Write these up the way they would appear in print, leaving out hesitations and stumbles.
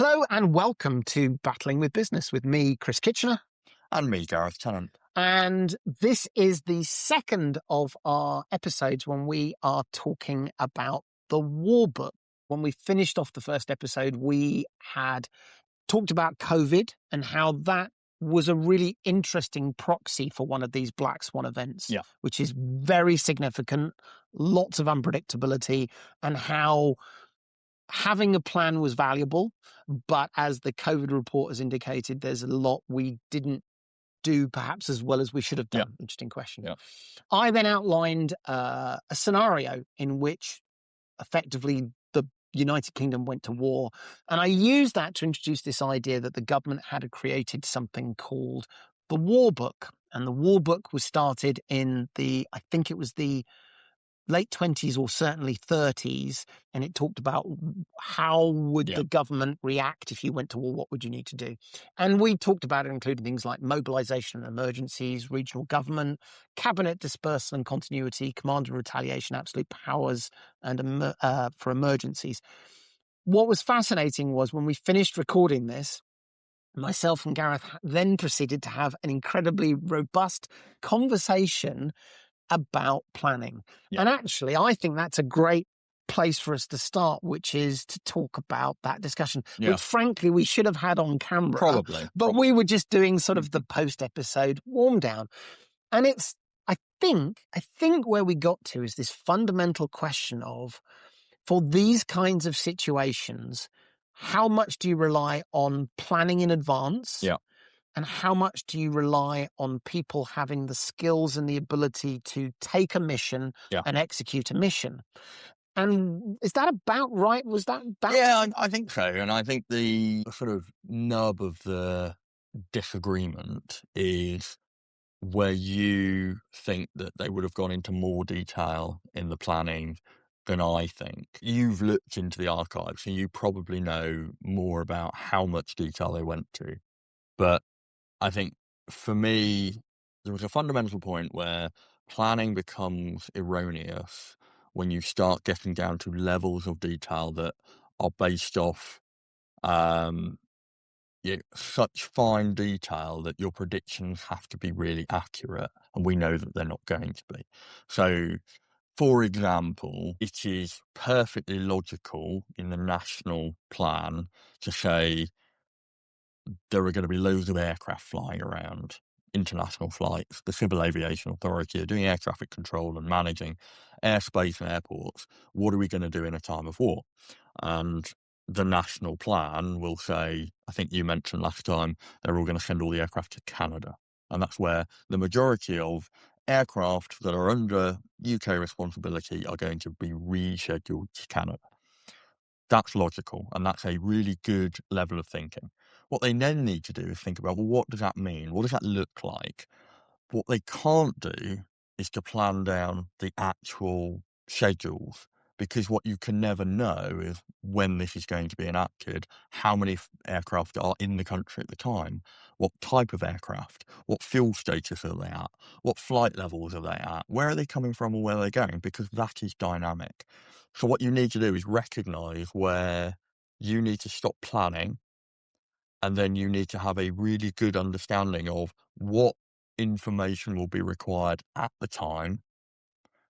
Hello and welcome to Battling with Business with me, Chris Kitchener. And me, Gareth Tennant. And this is the second of our episodes when we are talking about the War Book. When we finished off the first episode, we had talked about COVID and how that was a really interesting proxy for one of these black swan events, which is very significant, lots of unpredictability, and how having a plan was valuable. But as the COVID report has indicated, there's a lot we didn't do perhaps as well as we should have done. Yeah. Interesting question. Yeah. I then outlined a scenario in which effectively the United Kingdom went to war. And I used that to introduce this idea that the government had created something called the War Book. And the War Book was started in I think it was the late 20s or certainly 30s. And it talked about how would the government react if you went to war? What would you need to do? And we talked about it, including things like mobilization and emergencies, regional government, cabinet dispersal and continuity, command and retaliation, absolute powers, and for emergencies. What was fascinating was when we finished recording this, myself and Gareth then proceeded to have an incredibly robust conversation about planning. And actually, I think that's a great place for us to start, which is to talk about that discussion, which frankly we should have had on camera. Probably. We were just doing sort of the post-episode warm down. And I think where we got to is this fundamental question of, for these kinds of situations, how much do you rely on planning in advance? Yeah. And how much do you rely on people having the skills and the ability to take a mission and execute a mission? And is that about right? Was that about? Yeah, I think so. And I think the sort of nub of the disagreement is where you think that they would have gone into more detail in the planning than I think. You've looked into the archives and you probably know more about how much detail they went to. But I think for me, there was a fundamental point where planning becomes erroneous when you start getting down to levels of detail that are based off such fine detail that your predictions have to be really accurate, and we know that they're not going to be. So, for example, it is perfectly logical in the national plan to say there are going to be loads of aircraft flying around, international flights. The Civil Aviation Authority are doing air traffic control and managing airspace and airports. What are we going to do in a time of war? And the national plan will say, I think you mentioned last time, they're all going to send all the aircraft to Canada. And that's where the majority of aircraft that are under UK responsibility are going to be rescheduled to Canada. That's logical, and that's a really good level of thinking. What they then need to do is think about, well, what does that mean? What does that look like? What they can't do is to plan down the actual schedules, because what you can never know is when this is going to be enacted, how many aircraft are in the country at the time, what type of aircraft, what fuel status are they at, what flight levels are they at, where are they coming from or where are they going, because that is dynamic. So what you need to do is recognise where you need to stop planning, and then you need to have a really good understanding of what information will be required at the time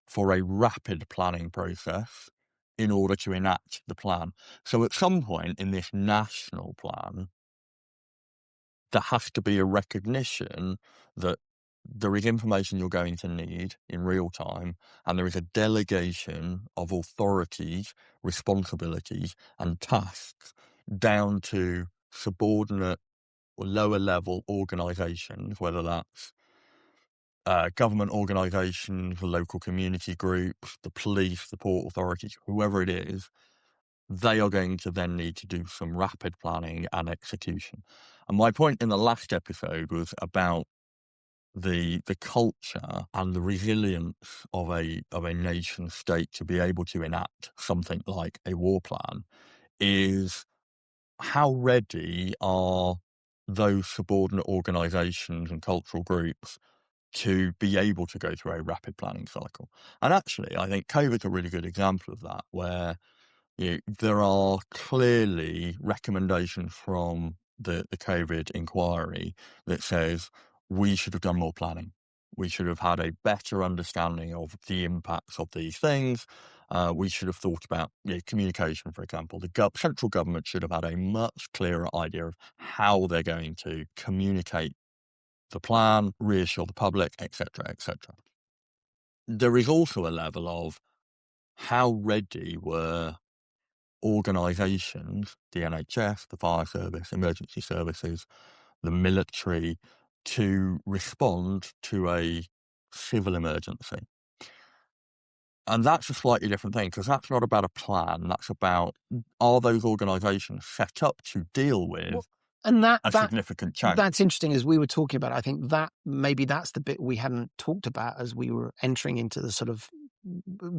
for a rapid planning process in order to enact the plan. So at some point in this national plan, there has to be a recognition that there is information you're going to need in real time, and there is a delegation of authorities, responsibilities, and tasks down to subordinate or lower level organisations, whether that's government organisations, local community groups, the police, the port authorities, whoever it is. They are going to then need to do some rapid planning and execution. And my point in the last episode was about the culture and the resilience of a nation state to be able to enact something like a war plan is how ready are those subordinate organisations and cultural groups to be able to go through a rapid planning cycle. And actually, I think COVID's a really good example of that, where There are clearly recommendations from the COVID inquiry that says we should have done more planning. We should have had a better understanding of the impacts of these things. We should have thought about communication, for example. The central government should have had a much clearer idea of how they're going to communicate the plan, reassure the public, etc., etc. There is also a level of how ready were organisations, the NHS, the fire service, emergency services, the military, to respond to a civil emergency. And that's a slightly different thing, because that's not about a plan. That's about, are those organisations set up to deal with and a significant change? That's interesting. As we were talking about, I think that maybe that's the bit we hadn't talked about as we were entering into the sort of,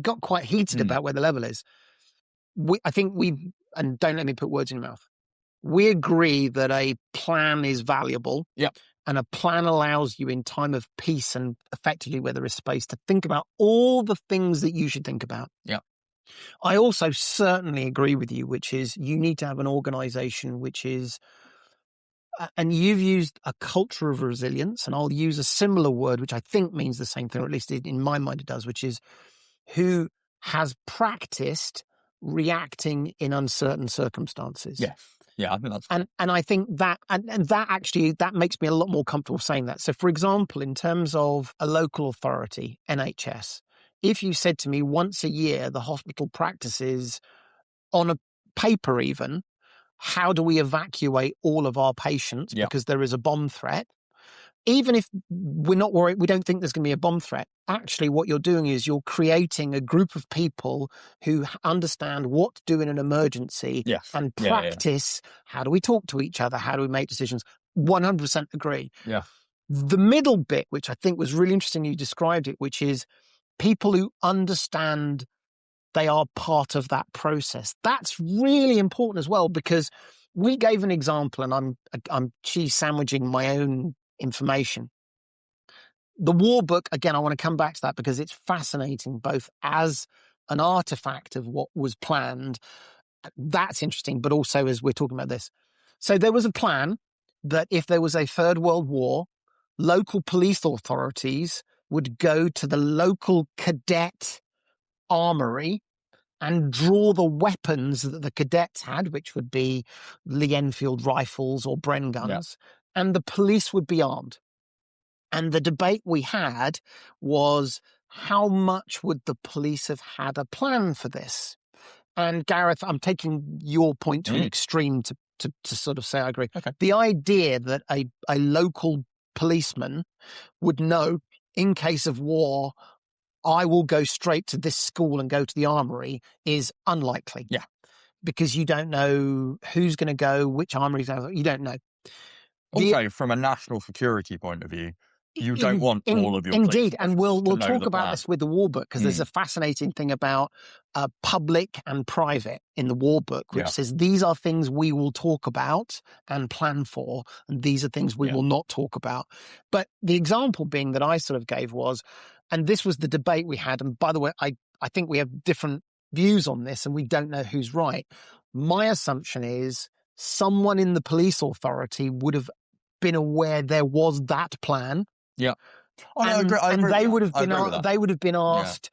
got quite heated about where the level is. I think and don't let me put words in your mouth, we agree that a plan is valuable. Yep. And a plan allows you in time of peace and effectively where there is space to think about all the things that you should think about. Yeah. I also certainly agree with you, which is you need to have an organization which is, and you've used a culture of resilience, and I'll use a similar word, which I think means the same thing, or at least in my mind it does, which is who has practiced reacting in uncertain circumstances. Yes. Yeah, I think that's and I think that and that actually that makes me a lot more comfortable saying that. So, for example, in terms of a local authority, NHS, if you said to me once a year the hospital practices on a paper even, how do we evacuate all of our patients because there is a bomb threat? Even if we're not worried, we don't think there's going to be a bomb threat. Actually, what you're doing is you're creating a group of people who understand what to do in an emergency and practice. How do we talk to each other? How do we make decisions? 100% agree. Yeah. The middle bit, which I think was really interesting, you described it, which is people who understand they are part of that process. That's really important as well, because we gave an example, and I'm cheese sandwiching my own information. The war book, again, I want to come back to that because it's fascinating, both as an artifact of what was planned. That's interesting, but also as we're talking about this. So there was a plan that if there was a Third World War, local police authorities would go to the local cadet armory and draw the weapons that the cadets had, which would be Lee Enfield rifles or Bren guns, and the police would be armed. And the debate we had was, how much would the police have had a plan for this? And Gareth, I'm taking your point to an extreme to sort of say I agree. Okay. The idea that a local policeman would know, in case of war, I will go straight to this school and go to the armory is unlikely. Yeah. Because you don't know who's going to go, which armory, you don't know. Also, from a national security point of view, you don't want all of your indeed, and we'll talk about plan. this with the war book, because there's a fascinating thing about public and private in the war book, which says these are things we will talk about and plan for, and these are things we will not talk about. But the example being that I sort of gave was, and this was the debate we had, and by the way, I think we have different views on this, and we don't know who's right. My assumption is someone in the police authority would have been aware there was that plan. Yeah. And they would have been asked,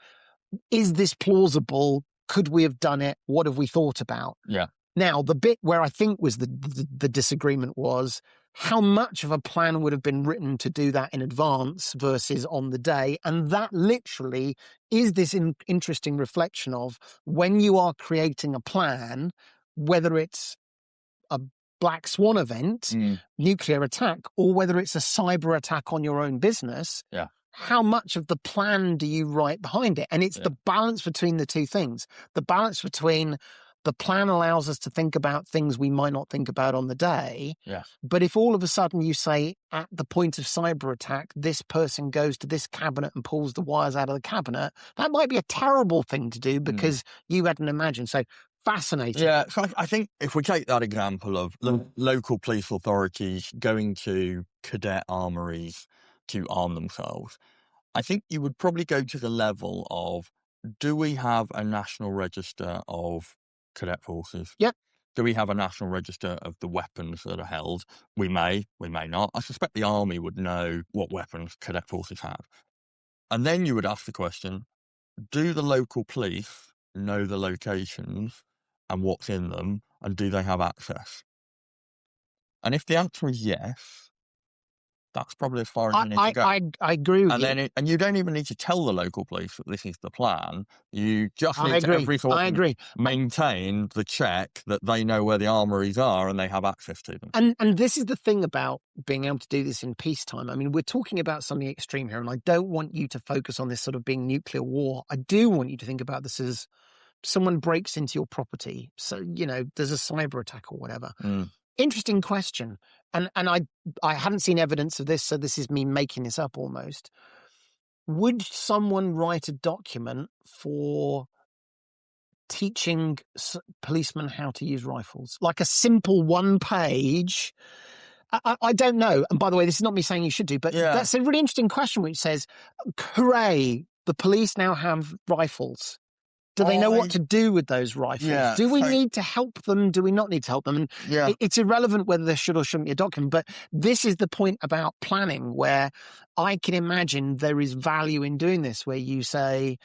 is this plausible? Could we have done it? What have we thought about? Yeah. Now, the bit where I think was the disagreement was how much of a plan would have been written to do that in advance versus on the day. And that literally is this interesting reflection of when you are creating a plan, whether it's a black swan event, nuclear attack, or whether it's a cyber attack on your own business, how much of the plan do you write behind it? And it's the balance between the two things. The balance between the plan allows us to think about things we might not think about on the day. Yeah. But if all of a sudden you say at the point of cyber attack, this person goes to this cabinet and pulls the wires out of the cabinet, that might be a terrible thing to do because you hadn't imagined. So fascinating. Yeah, so I think if we take that example of local police authorities going to cadet armories to arm themselves, I think you would probably go to the level of, do we have a national register of cadet forces. Yep. Do we have a national register of the weapons that are held? We may not. I suspect the army would know what weapons cadet forces have. And then you would ask the question, do the local police know the locations and what's in them, and do they have access? And if the answer is yes, that's probably as far as you need to go. I agree with you. And you don't even need to tell the local police that this is the plan. You just I need to agree. every so I often agree. maintain the check that they know where the armories are and they have access to them. And this is the thing about being able to do this in peacetime. I mean, we're talking about something extreme here, and I don't want you to focus on this sort of being nuclear war. I do want you to think about this as someone breaks into your property. So, there's a cyber attack or whatever. Interesting question. And I hadn't seen evidence of this, so this is me making this up almost. Would someone write a document for teaching policemen how to use rifles? Like a simple 1 page? I don't know. And by the way, this is not me saying you should do, but that's a really interesting question which says, hooray, the police now have rifles. Do they know what to do with those rifles? Yeah, do we need to help them? Do we not need to help them? And it's irrelevant whether there should or shouldn't be a document. But this is the point about planning, where I can imagine there is value in doing this, where you say,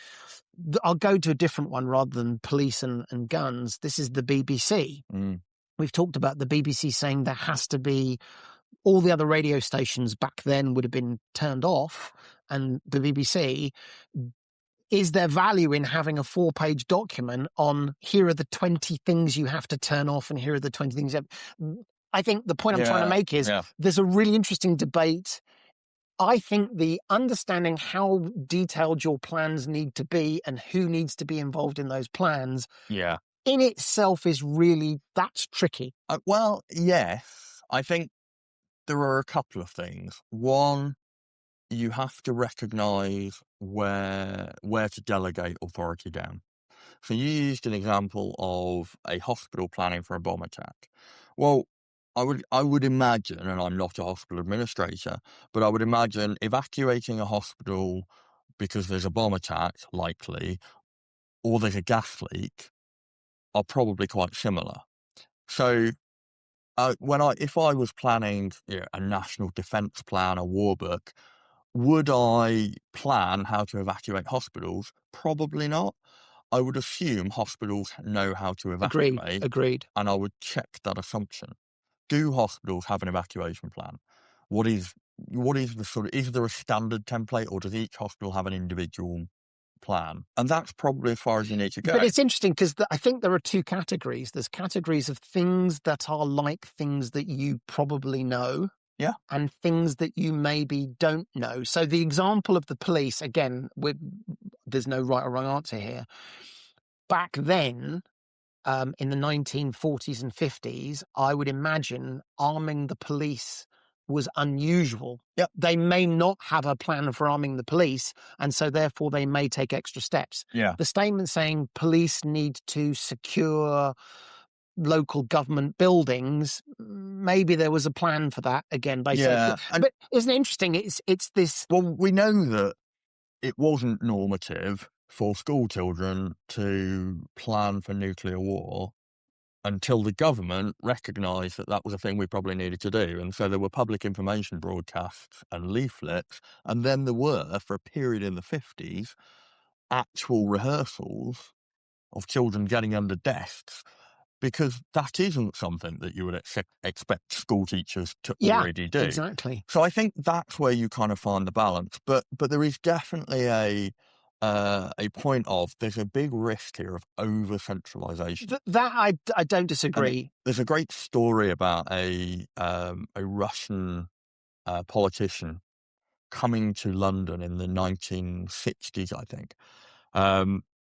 I'll go to a different one rather than police and guns. This is the BBC. We've talked about the BBC saying there has to be, all the other radio stations back then would have been turned off, and the BBC. Is there value in having a 4-page document on here are the 20 things you have to turn off and here are the 20 things you have? I think the point I'm trying to make is there's a really interesting debate. I think the understanding how detailed your plans need to be and who needs to be involved in those plans in itself is really, that's tricky. Well, yes. I think there are a couple of things. One, you have to recognise where to delegate authority down. So you used an example of a hospital planning for a bomb attack. Well, I would imagine, and I'm not a hospital administrator, but I would imagine evacuating a hospital because there's a bomb attack, likely, or there's a gas leak, are probably quite similar. So if I was planning a national defence plan, a war book, would I plan how to evacuate hospitals? Probably not. I would assume hospitals know how to evacuate. Agreed. And I would check that assumption. Do hospitals have an evacuation plan? What is is there a standard template, or does each hospital have an individual plan? And that's probably as far as you need to go. But it's interesting because I think there are two categories. There's categories of things that are like things that you probably know. Yeah. And things that you maybe don't know. So the example of the police, again, there's no right or wrong answer here. Back then, in the 1940s and 50s, I would imagine arming the police was unusual. Yep. They may not have a plan for arming the police, and so therefore they may take extra steps. Yeah. The statement saying police need to secure local government buildings, maybe there was a plan for that again. Basically, but isn't it interesting? It's this. Well, we know that it wasn't normative for school children to plan for nuclear war until the government recognised that was a thing we probably needed to do. And so there were public information broadcasts and leaflets, and then there were, for a period in the 50s, actual rehearsals of children getting under desks, because that isn't something that you would expect school teachers to already do. Exactly. So I think that's where you kind of find the balance. But there is definitely a point of there's a big risk here of over centralisation. That I don't disagree. There's a great story about a Russian politician coming to London in the 1960s, I think.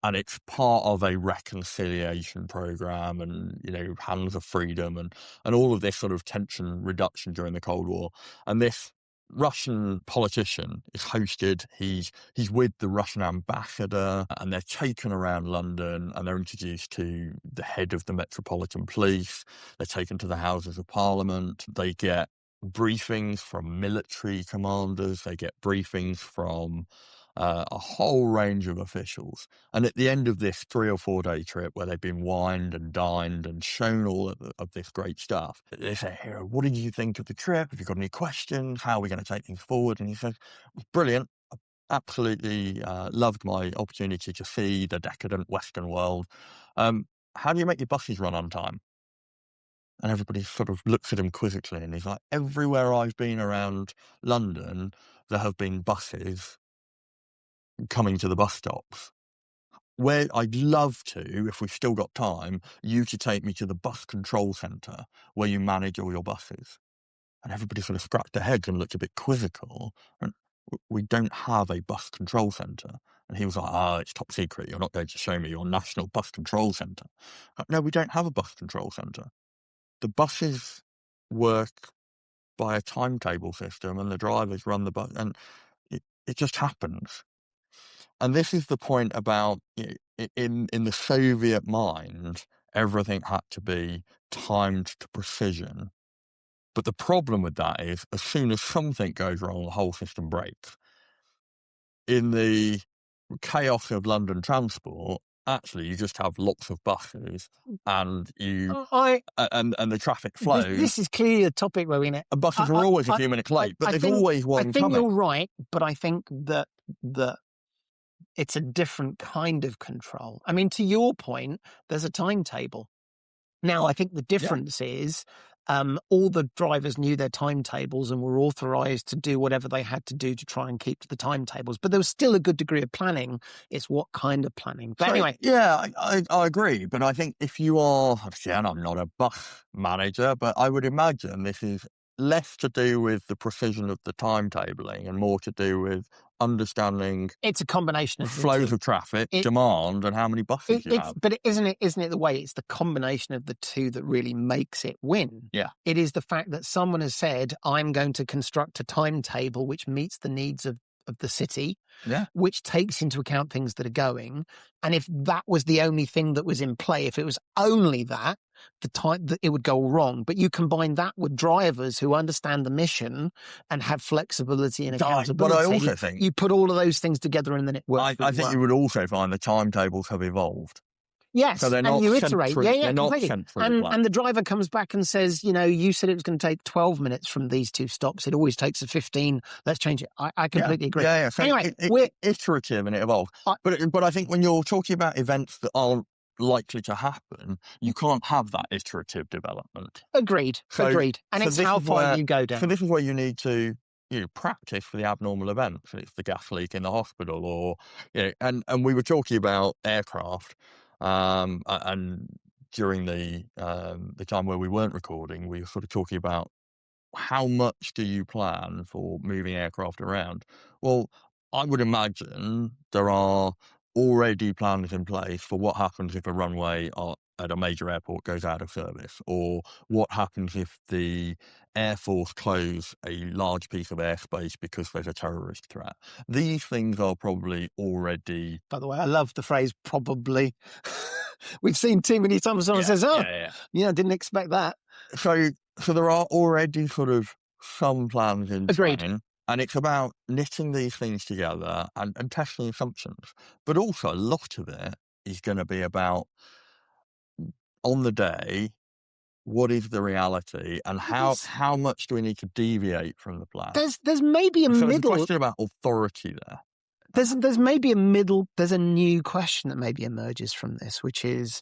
And it's part of a reconciliation program and, hands of freedom and all of this sort of tension reduction during the Cold War. And this Russian politician is hosted. He's with the Russian ambassador, and they're taken around London and they're introduced to the head of the Metropolitan Police. They're taken to the Houses of Parliament. They get briefings from military commanders. They get briefings from a whole range of officials. And at the end of this 3 or 4 day trip where they've been wined and dined and shown all of this great stuff, they say, "Hero, what did you think of the trip? Have you got any questions? How are we going to take things forward?" And he says, "It was brilliant. Absolutely loved my opportunity to see the decadent Western world. How do you make your buses run on time?" And everybody sort of looks at him quizzically, and he's like, "Everywhere I've been around London, there have been buses coming to the bus stops. Where I'd love to, if we've still got time, you to take me to the bus control centre where you manage all your buses." And everybody sort of scratched their heads and looked a bit quizzical. And we don't have a bus control centre. And he was like, "Oh, it's top secret. You're not going to show me your national bus control centre." No, we don't have a bus control centre. The buses work by a timetable system, and the drivers run the bus, and it just happens. And this is the point about, in the Soviet mind, everything had to be timed to precision. But the problem with that is, as soon as something goes wrong, the whole system breaks. In the chaos of London transport, actually, you just have lots of buses, and and the traffic flows. This is clearly a topic where and buses are always a few minutes late, but there's always one coming. I think you're right, but I think that it's a different kind of control. I mean, to your point, there's a timetable. Now, I think the difference is all the drivers knew their timetables and were authorised to do whatever they had to do to try and keep to the timetables. But there was still a good degree of planning. It's what kind of planning. But anyway. Yeah, I agree. But I think if you are, and I'm not a bus manager, but I would imagine this is less to do with the precision of the timetabling and more to do with understanding. It's a combination of flows of traffic, demand, and how many buses you have. But isn't it the way? It's the combination of the two that really makes it win. Yeah. It is the fact that someone has said, "I'm going to construct a timetable which meets the needs of the city," which takes into account things that are going. And if that was the only thing that was in play, if it was only that, it would go all wrong. But you combine that with drivers who understand the mission and have flexibility and accountability. But I also think you put all of those things together and then it works. I think you would also find the timetables have evolved. Yes, so they're not and you iterate. completely. And the driver comes back and says, you said it was going to take 12 minutes from these two stops. It always takes a 15. Let's change it. I completely agree. Yeah. So anyway, we're iterative and it evolves. But I think when you're talking about events that aren't likely to happen, you can't have that iterative development. Agreed. And it's how far you go down. So this is where you need to practice for the abnormal events. It's the gas leak in the hospital, or and we were talking about aircraft. And during the time where we weren't recording, we were sort of talking about how much do you plan for moving aircraft around? Well, I would imagine there are already plans in place for what happens if a runway at a major airport goes out of service, or what happens if the Air Force close a large piece of airspace because there's a terrorist threat. These things are probably already... By the way, I love the phrase probably. We've seen too many times someone says, didn't expect that. So there are already sort of some plans in Agreed. And it's about knitting these things together and testing assumptions. But also a lot of it is going to be about, on the day, what is the reality, and how much do we need to deviate from the plan? There's maybe There's a question about authority there. There's maybe there's a new question that maybe emerges from this, which is,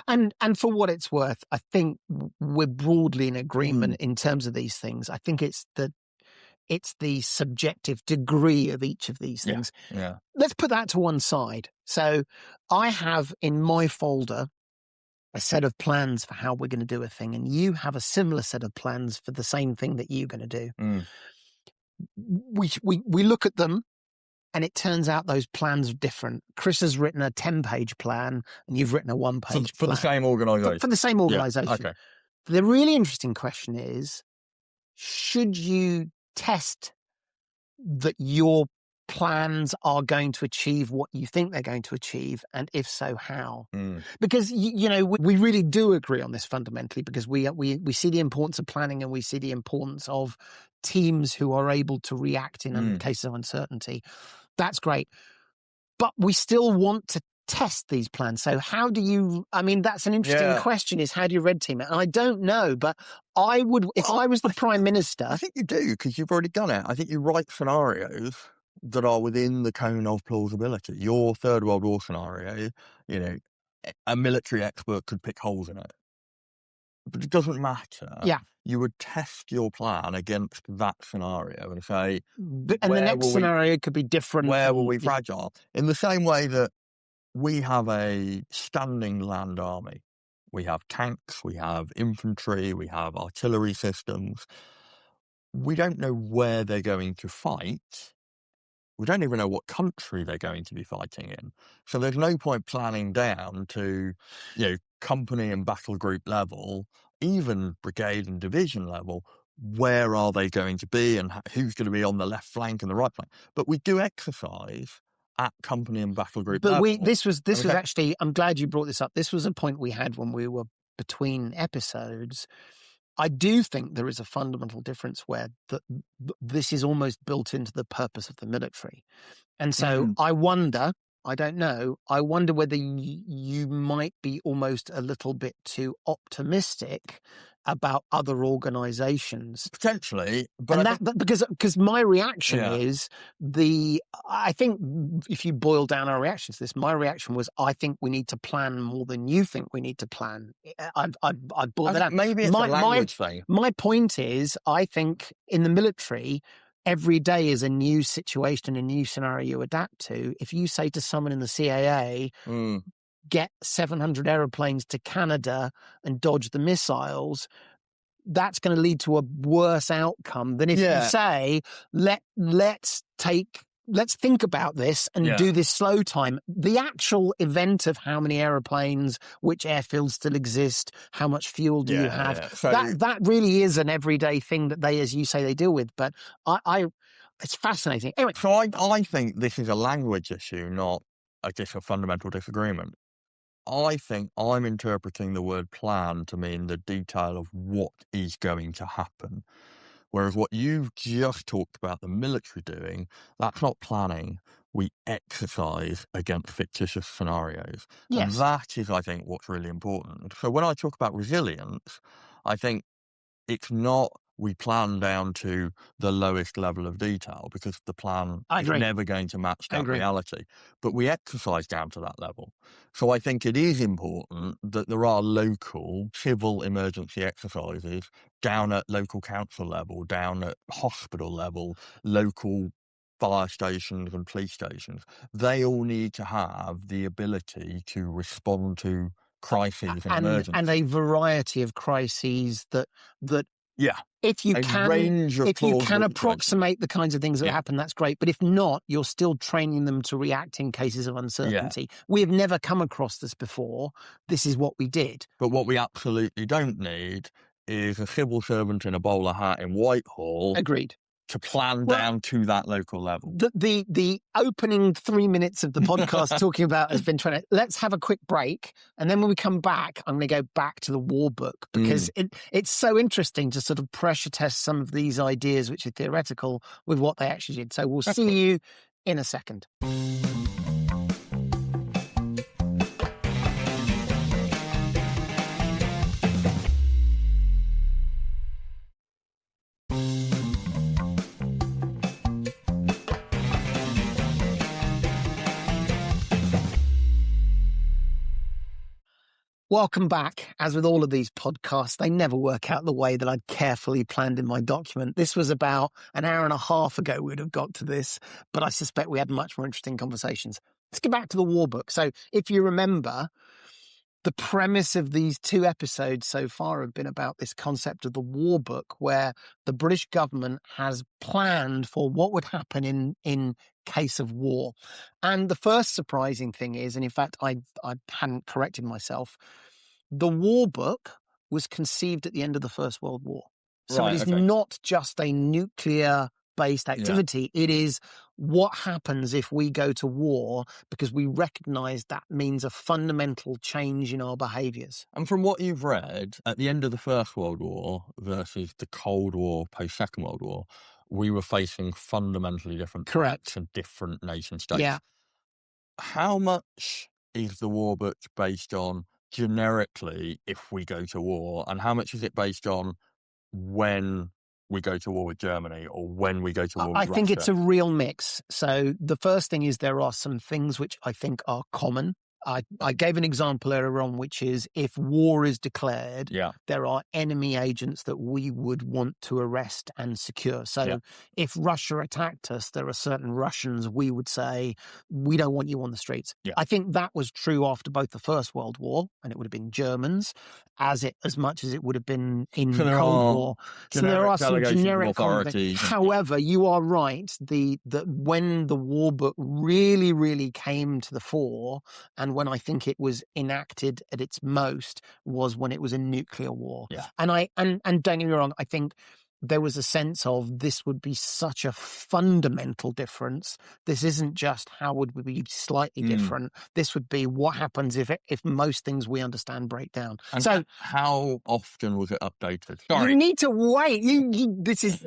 and for what it's worth, I think we're broadly in agreement in terms of these things. I think it's the subjective degree of each of these things. Yeah. Let's put that to one side. So I have in my folder a set of plans for how we're going to do a thing, and you have a similar set of plans for the same thing that you're going to do. We look at them, and it turns out those plans are different. Chris has written a 10-page plan, and you've written a 1-page plan. For the same organisation. For the same organisation. Yeah, okay. The really interesting question is, should you test that your plans are going to achieve what you think they're going to achieve, and if so, how? Because we really do agree on this fundamentally, because we see the importance of planning, and we see the importance of teams who are able to react in cases of uncertainty. That's great. But we still want to test these plans. So how do you, I mean, that's an interesting question, is how do you red team it? And I don't know, but I would, if I was the Prime Minister. I think you do, because you've already done it. I think you write scenarios that are within the cone of plausibility. Your Third World War scenario, a military expert could pick holes in it. But it doesn't matter. Yeah. You would test your plan against that scenario and say, and the next scenario could be different. Where will we fragile? In the same way that we have a standing land army. We have tanks, we have infantry, we have artillery systems. We don't know where they're going to fight. We don't even know what country they're going to be fighting in. So there's no point planning down to, company and battle group level, even brigade and division level. Where are they going to be and who's going to be on the left flank and the right flank? But we do exercise at company and battle group level. But this was actually, I'm glad you brought this up. This was a point we had when we were between episodes. I do think there is a fundamental difference where this is almost built into the purpose of the military. And so I wonder whether you might be almost a little bit too optimistic about other organizations. Potentially. But because my reaction is I think if you boil down our reactions to this, my reaction was, I think we need to plan more than you think we need to plan. I'd boil that out. Maybe it's a language thing. My point is, I think in the military, every day is a new situation, a new scenario you adapt to. If you say to someone in the CAA, get 700 aeroplanes to Canada and dodge the missiles, that's going to lead to a worse outcome than if you say, let's think about this and do this slow time. The actual event of how many aeroplanes, which airfields still exist, how much fuel do you have, So, that really is an everyday thing that they, as you say, they deal with. But it's fascinating. Anyway, so I think this is a language issue, not a fundamental disagreement. I think I'm interpreting the word plan to mean the detail of what is going to happen. Whereas what you've just talked about the military doing, that's not planning. We exercise against fictitious scenarios. Yes. And that is, I think, what's really important. So when I talk about resilience, I think it's not we plan down to the lowest level of detail, because the plan is never going to match that reality. But we exercise down to that level. So I think it is important that there are local civil emergency exercises down at local council level, down at hospital level, local fire stations and police stations. They all need to have the ability to respond to crises and emergencies. And a variety of crises that if you can approximate the kinds of things that happen, that's great. But if not, you're still training them to react in cases of uncertainty. We have never come across this before. This is what we did. But what we absolutely don't need is a civil servant in a bowler hat in Whitehall. Agreed. To plan down to that local level. The opening 3 minutes of the podcast talking about has been trying to, let's have a quick break. And then when we come back, I'm going to go back to the war book, because it's so interesting to sort of pressure test some of these ideas, which are theoretical, with what they actually did. So we'll see you in a second. Welcome back. As with all of these podcasts, they never work out the way that I'd carefully planned in my document. This was about an hour and a half ago we'd have got to this, but I suspect we had much more interesting conversations. Let's get back to the war book. So if you remember, the premise of these 2 episodes so far have been about this concept of the war book, where the British government has planned for what would happen in case of war. And the first surprising thing is, and in fact, I hadn't corrected myself, the war book was conceived at the end of the First World War. So it is not just a nuclear-based activity. It is what happens if we go to war, because we recognise that means a fundamental change in our behaviours. And from what you've read, at the end of the First World War versus the Cold War, post-Second World War, we were facing fundamentally different Correct. threats and different nation states. Yeah. How much is the war book based on generically if we go to war, and how much is it based on when we go to war with Germany or when we go to war with I think Russia? it's a real mix. So the first thing is there are some things which I think are common. I gave an example earlier on, which is if war is declared, Yeah. there are enemy agents that we would want to arrest and secure. So Yeah. if Russia attacked us, there are certain Russians we would say, we don't want you on the streets. Yeah. I think that was true after both the First World War, and it would have been Germans, as much as it would have been in So there Cold are War. So there are some delegations of generic authorities. However, you are right. That when the war book really, really came to the fore, and when I think it was enacted at its most, was when it was a nuclear war. Yeah. And don't get me wrong, I think there was a sense of this would be such a fundamental difference. This isn't just how would we be slightly different. This would be what happens if most things we understand break down. And so how often was it updated? You need to wait.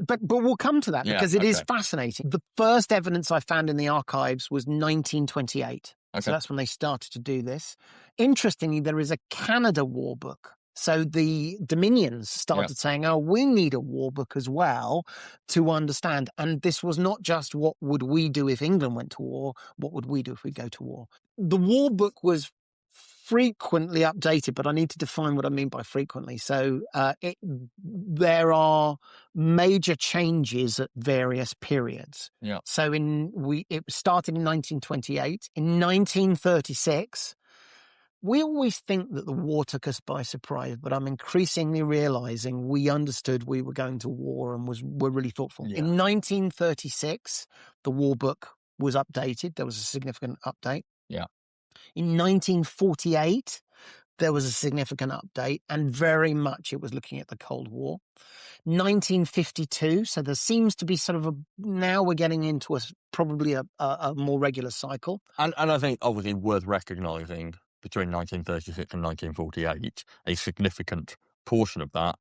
But we'll come to that because it is fascinating. The first evidence I found in the archives was 1928. So that's when they started to do this. Interestingly, there is a Canada war book. So the Dominions started saying, oh, we need a war book as well to understand. And this was not just what would we do if England went to war, what would we do if we go to war? The war book was frequently updated, but I need to define what I mean by frequently. So there are major changes at various periods. Yeah. So it started in 1928. In 1936, we always think that the war took us by surprise, but I'm increasingly realizing we understood we were going to war and were really thoughtful. Yeah. In 1936, the war book was updated. There was a significant update. Yeah. In 1948, there was a significant update, and very much it was looking at the Cold War. 1952, so there seems to be sort of now we're getting into probably a more regular cycle. And I think obviously worth recognising between 1936 and 1948, a significant portion of that,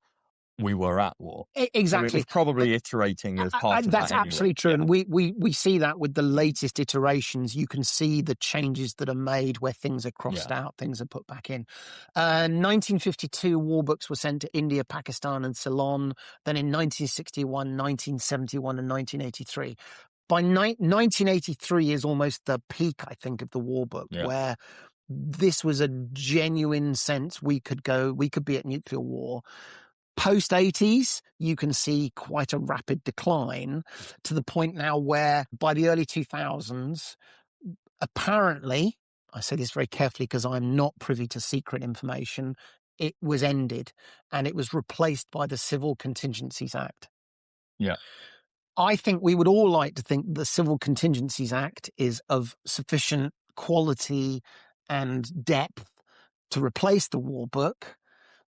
we were at war. Exactly. So it was probably iterating as part of that. That's anyway. absolutely true. And we see that with the latest iterations. You can see the changes that are made where things are crossed out, things are put back in. 1952, war books were sent to India, Pakistan, and Ceylon. Then in 1961, 1971, and 1983. By 1983 is almost the peak, I think, of the war book, where this was a genuine sense we could be at nuclear war. Post-80s, you can see quite a rapid decline to the point now where by the early 2000s, apparently, I say this very carefully because I'm not privy to secret information, it was ended and it was replaced by the Civil Contingencies Act. Yeah. I think we would all like to think the Civil Contingencies Act is of sufficient quality and depth to replace the war book.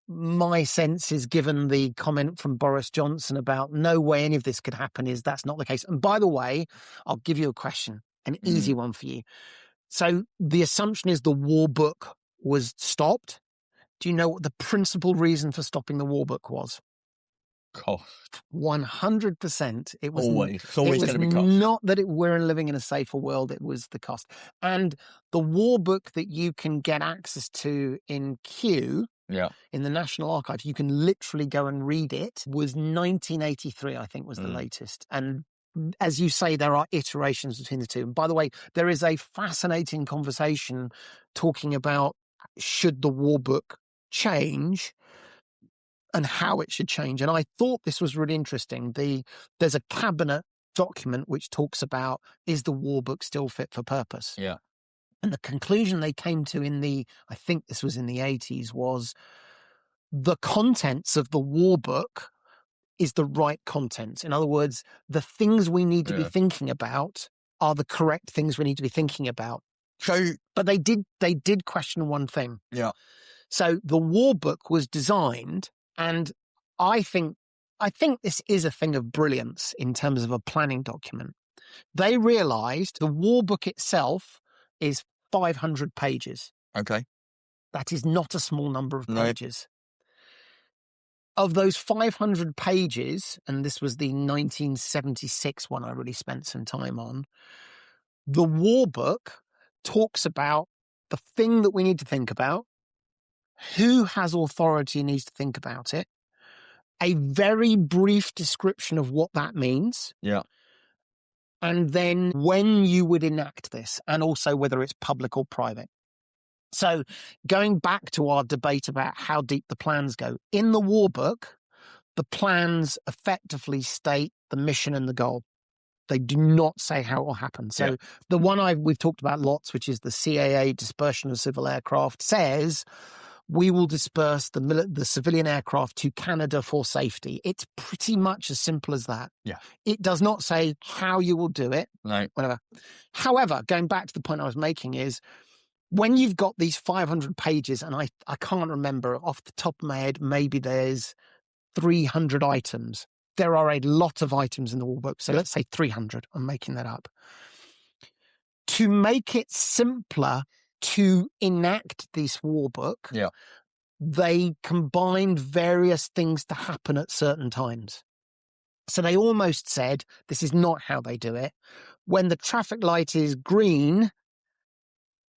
My sense is, given the comment from Boris Johnson about no way any of this could happen, is that's not the case. And by the way, I'll give you a question, an easy one for you. So the assumption is the war book was stopped. Do you know what the principal reason for stopping the war book was? Cost. 100%. It was always going to be cost. Not that we're living in a safer world. It was the cost. And the war book that you can get access to in Kew, in the National Archives, you can literally go and read it, was 1983, I think, was the latest. And as you say, there are iterations between the two. And by the way, there is a fascinating conversation talking about should the war book change and how it should change. And I thought this was really interesting. There's a cabinet document which talks about, is the war book still fit for purpose? Yeah. And the conclusion they came to I think this was in the 80s, was the contents of the war book is the right contents. In other words, the things we need to be thinking about are the correct things we need to be thinking about. But they did question one thing. Yeah. So the war book was designed, and I think this is a thing of brilliance in terms of a planning document. They realized the war book itself is 500 pages. Okay. That is not a small number of pages. Of those 500 pages, and this was the 1976 one I really spent some time on, the War Book talks about the thing that we need to think about, who has authority and needs to think about it, a very brief description of what that means, Yeah. and then when you would enact this, and also whether it's public or private. So going back to our debate about how deep the plans go, in the War Book, the plans effectively state the mission and the goal. They do not say how it will happen. So the one we've talked about lots, which is the CAA dispersion of civil aircraft, says we will disperse the civilian aircraft to Canada for safety. It's pretty much as simple as that. Yeah. It does not say how you will do it. No. Whatever. However, going back to the point I was making is, when you've got these 500 pages, and I can't remember off the top of my head, maybe there's 300 items. There are a lot of items in the War Book. So let's say 300. I'm making that up. To make it simpler to enact this War Book, they combined various things to happen at certain times. So they almost said, this is not how they do it. When the traffic light is green,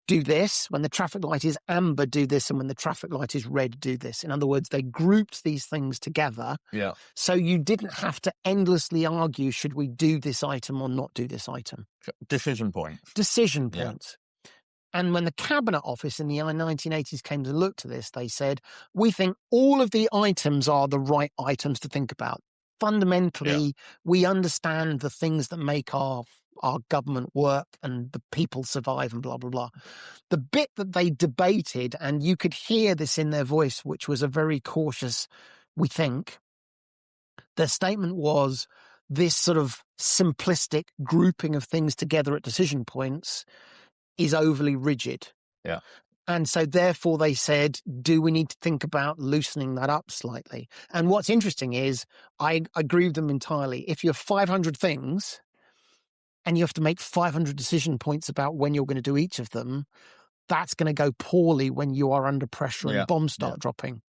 do this. When the traffic light is amber, do this. And when the traffic light is red, do this. In other words, they grouped these things together. Yeah. So you didn't have to endlessly argue, should we do this item or not do this item? Decision points. Decision points. And when the Cabinet Office in the 1980s came to look to this, they said, we think all of the items are the right items to think about. Fundamentally, we understand the things that make our government work and the people survive and blah, blah, blah. The bit that they debated, and you could hear this in their voice, which was a very cautious, we think, their statement was, this sort of simplistic grouping of things together at decision points is overly rigid. Yeah. And so therefore they said, do we need to think about loosening that up slightly? And what's interesting is, I agree with them entirely. If you have 500 things and you have to make 500 decision points about when you're going to do each of them, that's going to go poorly when you are under pressure and bombs start dropping.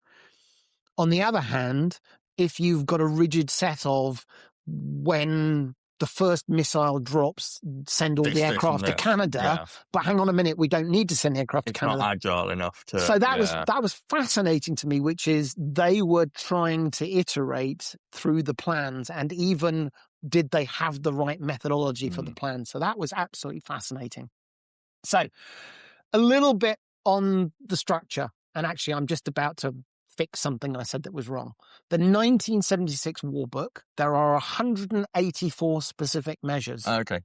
On the other hand, if you've got a rigid set of when the first missile drops, send all the aircraft to Canada, but hang on a minute, we don't need to send the aircraft to Canada. It's not agile enough to... So that was fascinating to me, which is they were trying to iterate through the plans, and even did they have the right methodology for the plan? So that was absolutely fascinating. So a little bit on the structure, and actually I'm just about to fix something I said that was wrong. The 1976 War Book, there are 184 specific measures. Okay.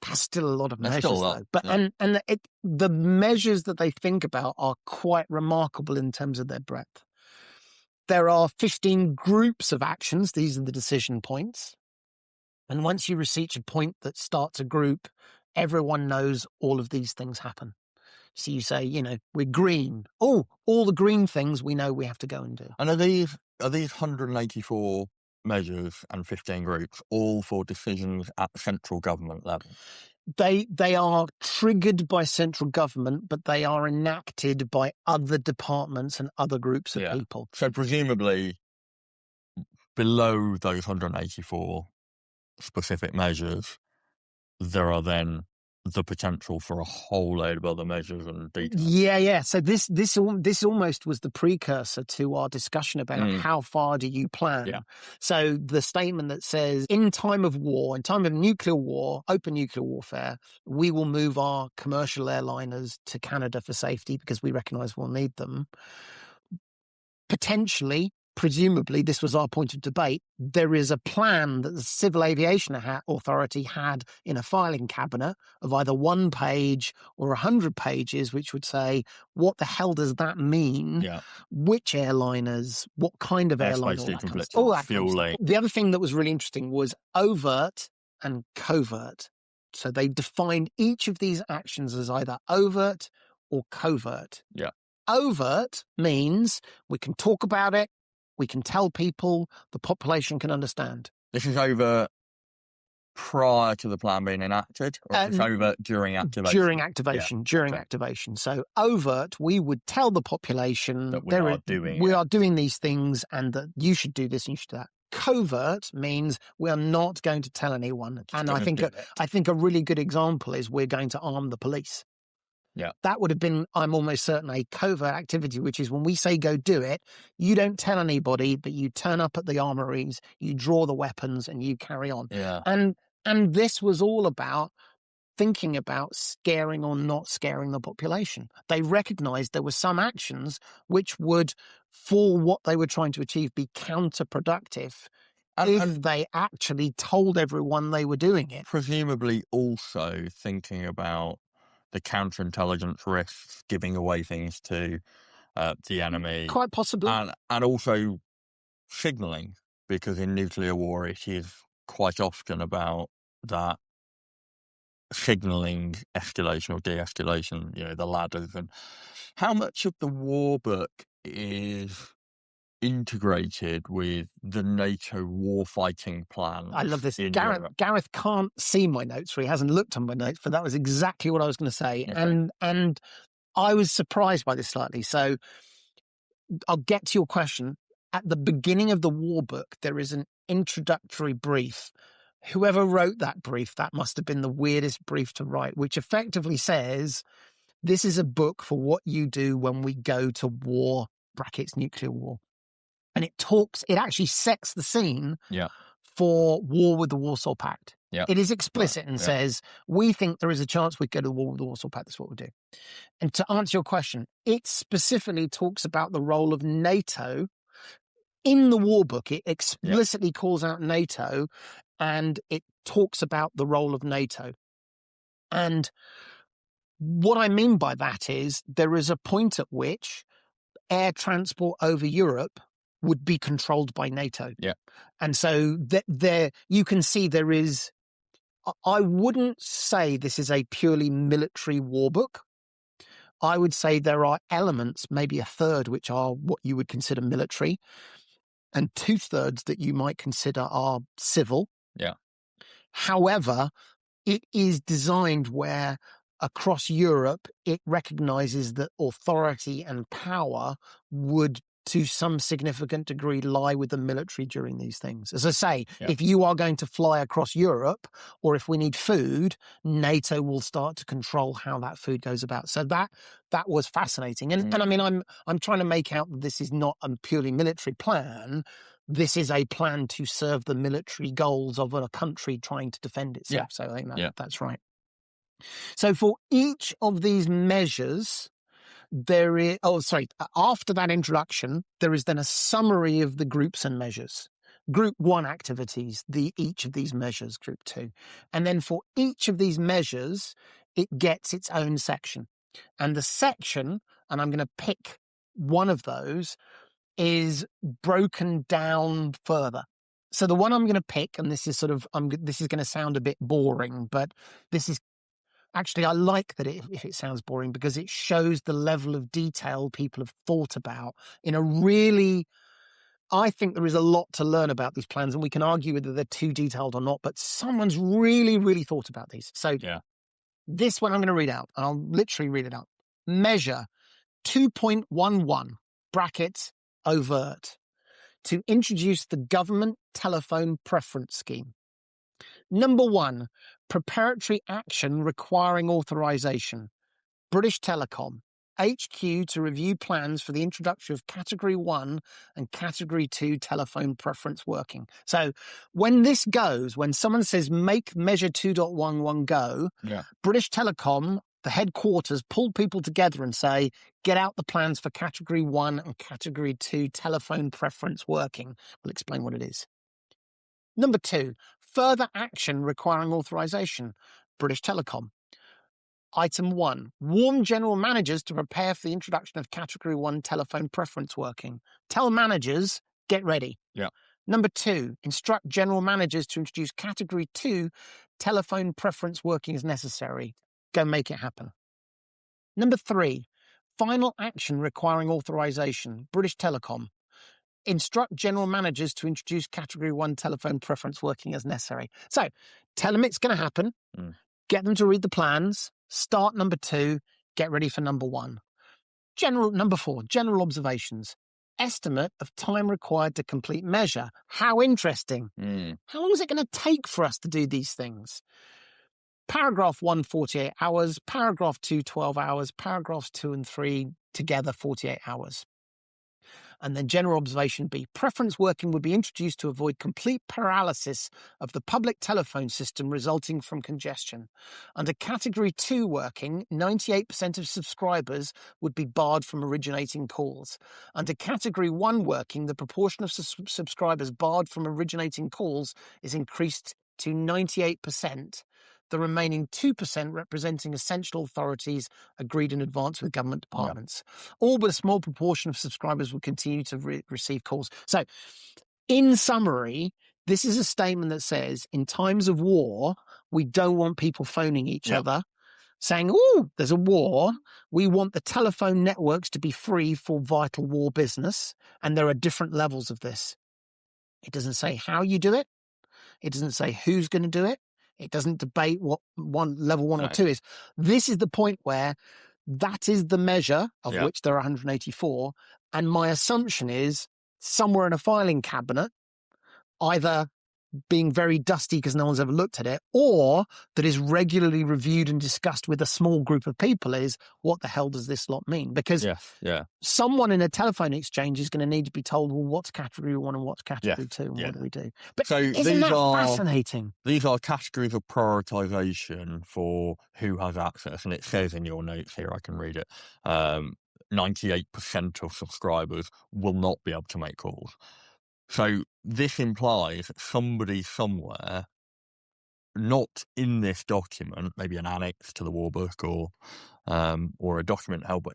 That's still a lot of measures, still a lot, though. But the measures that they think about are quite remarkable in terms of their breadth. There are 15 groups of actions. These are the decision points. And once you reach a point that starts a group, everyone knows all of these things happen. So you say, we're green. Oh, all the green things we know we have to go and do. And are these 184 measures and 15 groups all for decisions at central government level? They are triggered by central government, but they are enacted by other departments and other groups of people. So presumably below those 184 specific measures, there are then the potential for a whole load of other measures and details. Yeah. So this almost was the precursor to our discussion about how far do you plan. Yeah. So the statement that says, in time of war, in time of nuclear war, open nuclear warfare, we will move our commercial airliners to Canada for safety because we recognise we'll need them. Potentially, presumably, this was our point of debate, there is a plan that the Civil Aviation Authority had in a filing cabinet of either 1 page or 100 pages, which would say, what the hell does that mean? Yeah. Which airliners, what kind of airline, all that fueling. The other thing that was really interesting was overt and covert. So they defined each of these actions as either overt or covert. Yeah. Overt means we can talk about it, we can tell people, the population can understand. This is over prior to the plan being enacted, or if it's overt during activation? During activation, activation. So overt, we would tell the population that we are doing these things and that you should do this and you should do that. Covert means we are not going to tell anyone. And I think a really good example is we're going to arm the police. Yeah. That would have been, I'm almost certain, a covert activity, which is when we say go do it, you don't tell anybody, but you turn up at the armories, you draw the weapons and you carry on. Yeah. And this was all about thinking about scaring or not scaring the population. They recognized there were some actions which would, for what they were trying to achieve, be counterproductive if they actually told everyone they were doing it. Presumably also thinking about the counterintelligence risks, giving away things to the enemy. Quite possibly. And also signalling, because in nuclear war it is quite often about that signalling escalation or de-escalation, the ladders. And how much of the war book is integrated with the NATO warfighting plan? I love this. Gareth can't see my notes, or he hasn't looked on my notes, but that was exactly what I was going to say. Okay. And I was surprised by this slightly. So I'll get to your question. At the beginning of the war book, there is an introductory brief. Whoever wrote that brief, that must have been the weirdest brief to write, which effectively says, this is a book for what you do when we go to war, brackets nuclear war. And it actually sets the scene for war with the Warsaw Pact. Yeah. It is explicit and says, we think there is a chance we'd go to war with the Warsaw Pact. That's what we'll do. And to answer your question, it specifically talks about the role of NATO in the war book. It explicitly calls out NATO, and it talks about the role of NATO. And what I mean by that is there is a point at which air transport over Europe would be controlled by NATO. Yeah. And so there you can see there is, I wouldn't say this is a purely military war book. I would say there are elements, maybe a third, which are what you would consider military, and 2/3 that you might consider are civil. Yeah. However, it is designed where across Europe, it recognizes that authority and power would, to some significant degree, lie with the military during these things. As I say, if you are going to fly across Europe, or if we need food, NATO will start to control how that food goes about. So that was fascinating. And I mean, I'm trying to make out that this is not a purely military plan. This is a plan to serve the military goals of a country trying to defend itself. So I think that's right. So for each of these measures, there is, after that introduction, there is then a summary of the groups and measures. Group 1 activities, each of these measures, Group 2. And then for each of these measures, it gets its own section. And the section, and I'm going to pick one of those, is broken down further. So the one I'm going to pick, and this is this is going to sound a bit boring, but this is actually, I like that if it sounds boring, because it shows the level of detail people have thought about in a really, I think there is a lot to learn about these plans, and we can argue whether they're too detailed or not, but someone's really, really thought about these. So this one I'm going to read out, and I'll literally read it out. Measure 2.11, brackets, overt, to introduce the government telephone preference scheme. Number 1, preparatory action requiring authorization. British Telecom, HQ to review plans for the introduction of Category 1 and Category 2 telephone preference working. So when someone says make measure 2.11 go, British Telecom, the headquarters, pull people together and say, get out the plans for Category 1 and Category 2 telephone preference working. We'll explain what it is. Number 2, further action requiring authorization. British Telecom. Item 1, warn general managers to prepare for the introduction of Category 1 telephone preference working. Tell managers, get ready. Yeah. Number 2, instruct general managers to introduce Category 2 telephone preference working as necessary. Go make it happen. Number 3, final action requiring authorization. British Telecom. instruct general managers to introduce category 1 telephone preference working as necessary. So tell them it's going to happen, get them to read the plans, start number 2, get ready for number 1. Number 4, general observations. Estimate of time required to complete measure. How interesting. How long is it going to take for us to do these things? Paragraph 1, 48 hours. Paragraph 2, 12 hours. Paragraphs 2 and 3 together, 48 hours. And then general observation B, preference working would be introduced to avoid complete paralysis of the public telephone system resulting from congestion. Under category 2 working, 98% of subscribers would be barred from originating calls. Under category 1 working, the proportion of subscribers barred from originating calls is increased to 98%. The remaining 2% representing essential authorities agreed in advance with government departments. All but a small proportion of subscribers will continue to receive calls. So, in summary, this is a statement that says, in times of war, we don't want people phoning each other, saying, oh, there's a war. We want the telephone networks to be free for vital war business. And there are different levels of this. It doesn't say how you do it. It doesn't say who's going to do it. It doesn't debate what level 1 or 2 is. This is the point where that is the measure of which there are 184. And my assumption is somewhere in a filing cabinet, either being very dusty because no one's ever looked at it, or that is regularly reviewed and discussed with a small group of people, is what the hell does this lot mean? Because someone in a telephone exchange is going to need to be told, well, what's category 1 and what's category 2 and what do we do? But so isn't that fascinating? These are categories of prioritization for who has access, and it says in your notes here, I can read it, 98% of subscribers will not be able to make calls. So this implies that somebody somewhere, not in this document, maybe an annex to the war book or a document held, but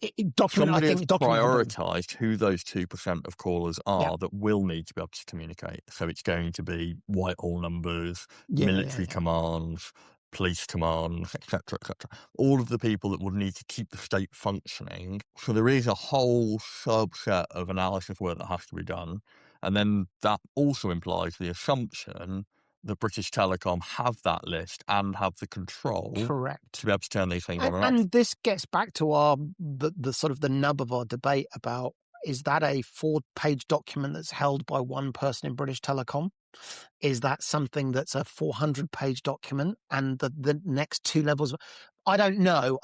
somebody has prioritised who those 2% of callers are that will need to be able to communicate. So it's going to be Whitehall numbers, military commands, police commands, etc., etc. All of the people that would need to keep the state functioning. So there is a whole subset of analysis work that has to be done. And then that also implies the assumption that British Telecom have that list and have the control to be able to turn these things on and off. And this gets back to the sort of the nub of our debate about, is that a 4-page document that's held by one person in British Telecom? Is that something that's a 400-page document and the next 2 levels? I don't know.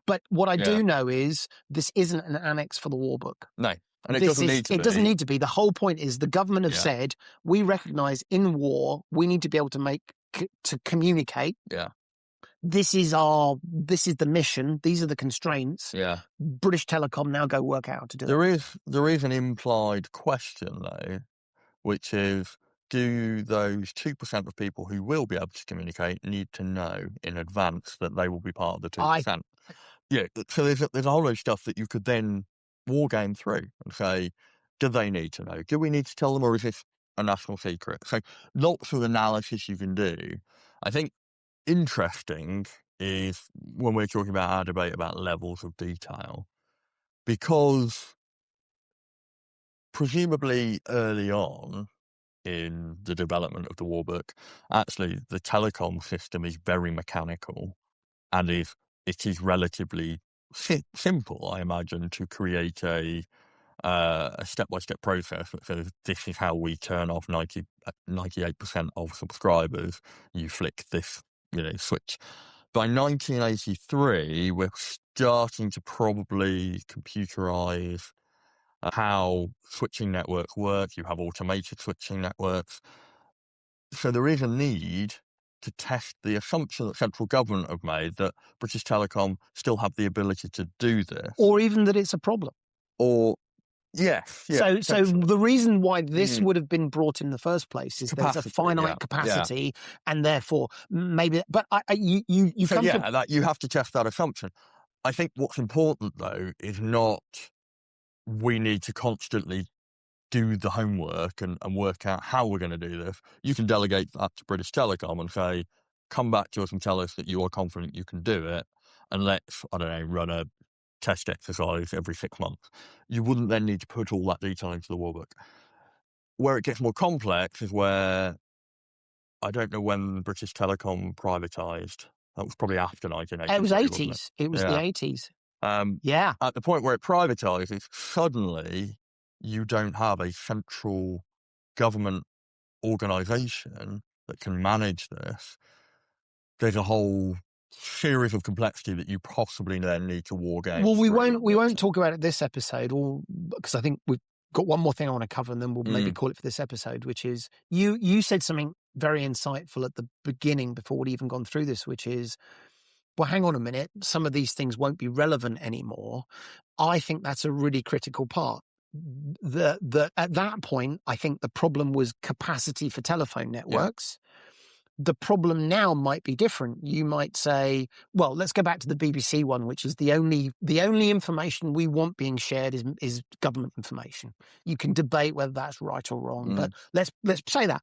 But what I do know is this isn't an annex for the war book. No. And it doesn't need to be. The whole point is the government have said, we recognise in war, we need to be able to communicate. Yeah. This is the mission. These are the constraints. Yeah. British Telecom now go work out how to do it. There is an implied question though, which is, do those 2% of people who will be able to communicate need to know in advance that they will be part of the 2%? So there's a whole load of stuff that you could then war game through and say, do they need to know? Do we need to tell them, or is this a national secret? So lots of analysis you can do. I think interesting is when we're talking about our debate about levels of detail, because presumably early on in the development of the war book, actually the telecom system is very mechanical, and it is relatively simple, I imagine, to create a step-by-step process that says this is how we turn off 98% of subscribers. You flick this, switch. By 1983, we're starting to probably computerize how switching networks work. You have automated switching networks. So there is a need to test the assumption that central government have made that British Telecom still have the ability to do this. Or even that it's a problem. So the reason why this would have been brought in the first place is there's a finite capacity, and therefore maybe. But you have to test that assumption. I think what's important though is not we need to constantly do the homework and work out how we're going to do this. You can delegate that to British Telecom and say, come back to us and tell us that you are confident you can do it, and let's, run a test exercise every 6 months. You wouldn't then need to put all that detail into the war book. where it gets more complex is where, I don't know when British Telecom privatised. That was probably after It was 1982, wasn't it? 80s. It was the Yeah. 80s. Um, Yeah. At the point where it privatises, suddenly you don't have a central government organisation that can manage this. There's a whole series of complexity that you possibly then need to war games. Well, we won't talk about it this episode, or because I think we've got one more thing I want to cover, and then we'll maybe call it for this episode, which is you said something very insightful at the beginning before we'd even gone through this, which is, well, hang on a minute, some of these things won't be relevant anymore. I think that's a really critical part. At that point, I think the problem was capacity for telephone networks. The problem now might be different. You might say, well, let's go back to the BBC one, which is the only information we want being shared is government information. You can debate whether that's right or wrong, but let's say that.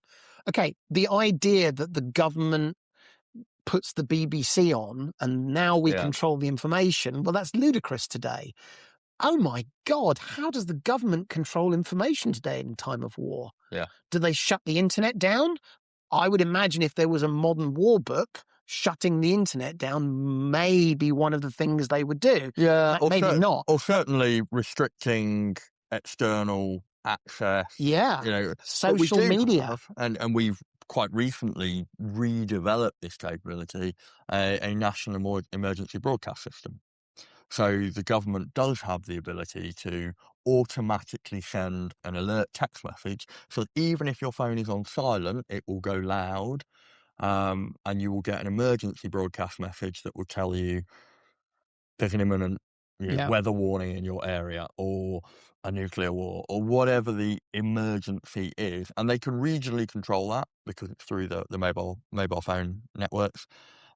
Okay, the idea that the government puts the BBC on and now we control the information, well, that's ludicrous today. Oh my God, how does the government control information today in time of war? Yeah. Do they shut the internet down? I would imagine if there was a modern war book, shutting the internet down may be one of the things they would do. Yeah, maybe not. Or certainly restricting external access. Yeah, you know, social media. And we've quite recently redeveloped this capability, a national emergency broadcast system. So the government does have the ability to automatically send an alert text message. So even if your phone is on silent, it will go loud, and you will get an emergency broadcast message that will tell you there's an imminent weather warning in your area, or a nuclear war, or whatever the emergency is. And they can regionally control that because it's through the mobile phone networks.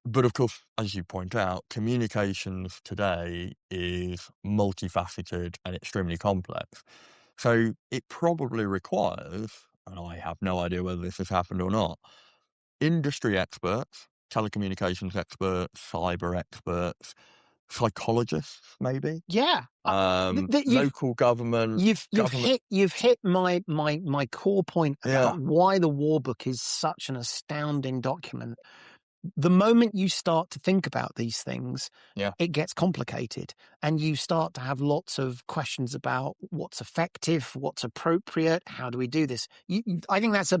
But of course, as you point out, communications today is multifaceted and extremely complex. So it probably requires, and I have no idea whether this has happened or not, industry experts, telecommunications experts, cyber experts, psychologists, maybe. Yeah. Local government. You've hit my core point about why the War Book is such an astounding document. The moment you start to think about these things, it gets complicated, and you start to have lots of questions about what's effective, what's appropriate, how do we do this? I think that's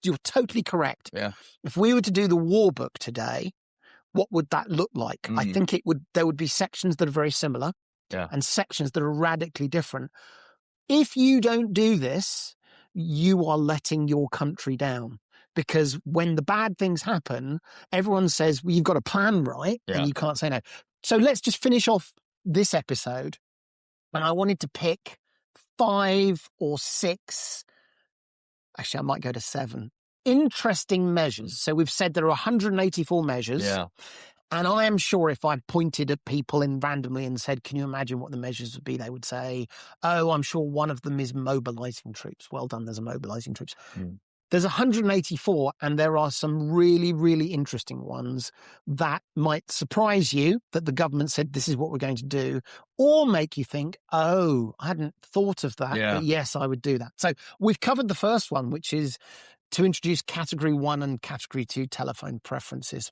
you're totally correct. Yeah. If we were to do the War Book today, what would that look like? I think there would be sections that are very similar, and sections that are radically different. If you don't do this, you are letting your country down. Because when the bad things happen, everyone says, well, you've got a plan, right? And you can't say no. So let's just finish off this episode. And I wanted to pick 5 or 6, actually I might go to 7, interesting measures. So we've said there are 184 measures. Yeah. And I am sure if I pointed at people randomly and said, can you imagine what the measures would be? They would say, oh, I'm sure one of them is mobilizing troops. Well done, there's a mobilizing troops. There's 184, and there are some really, really interesting ones that might surprise you that the government said this is what we're going to do, or make you think, oh, I hadn't thought of that, but yes, I would do that. So we've covered the first one, which is to introduce Category 1 and Category 2 telephone preferences.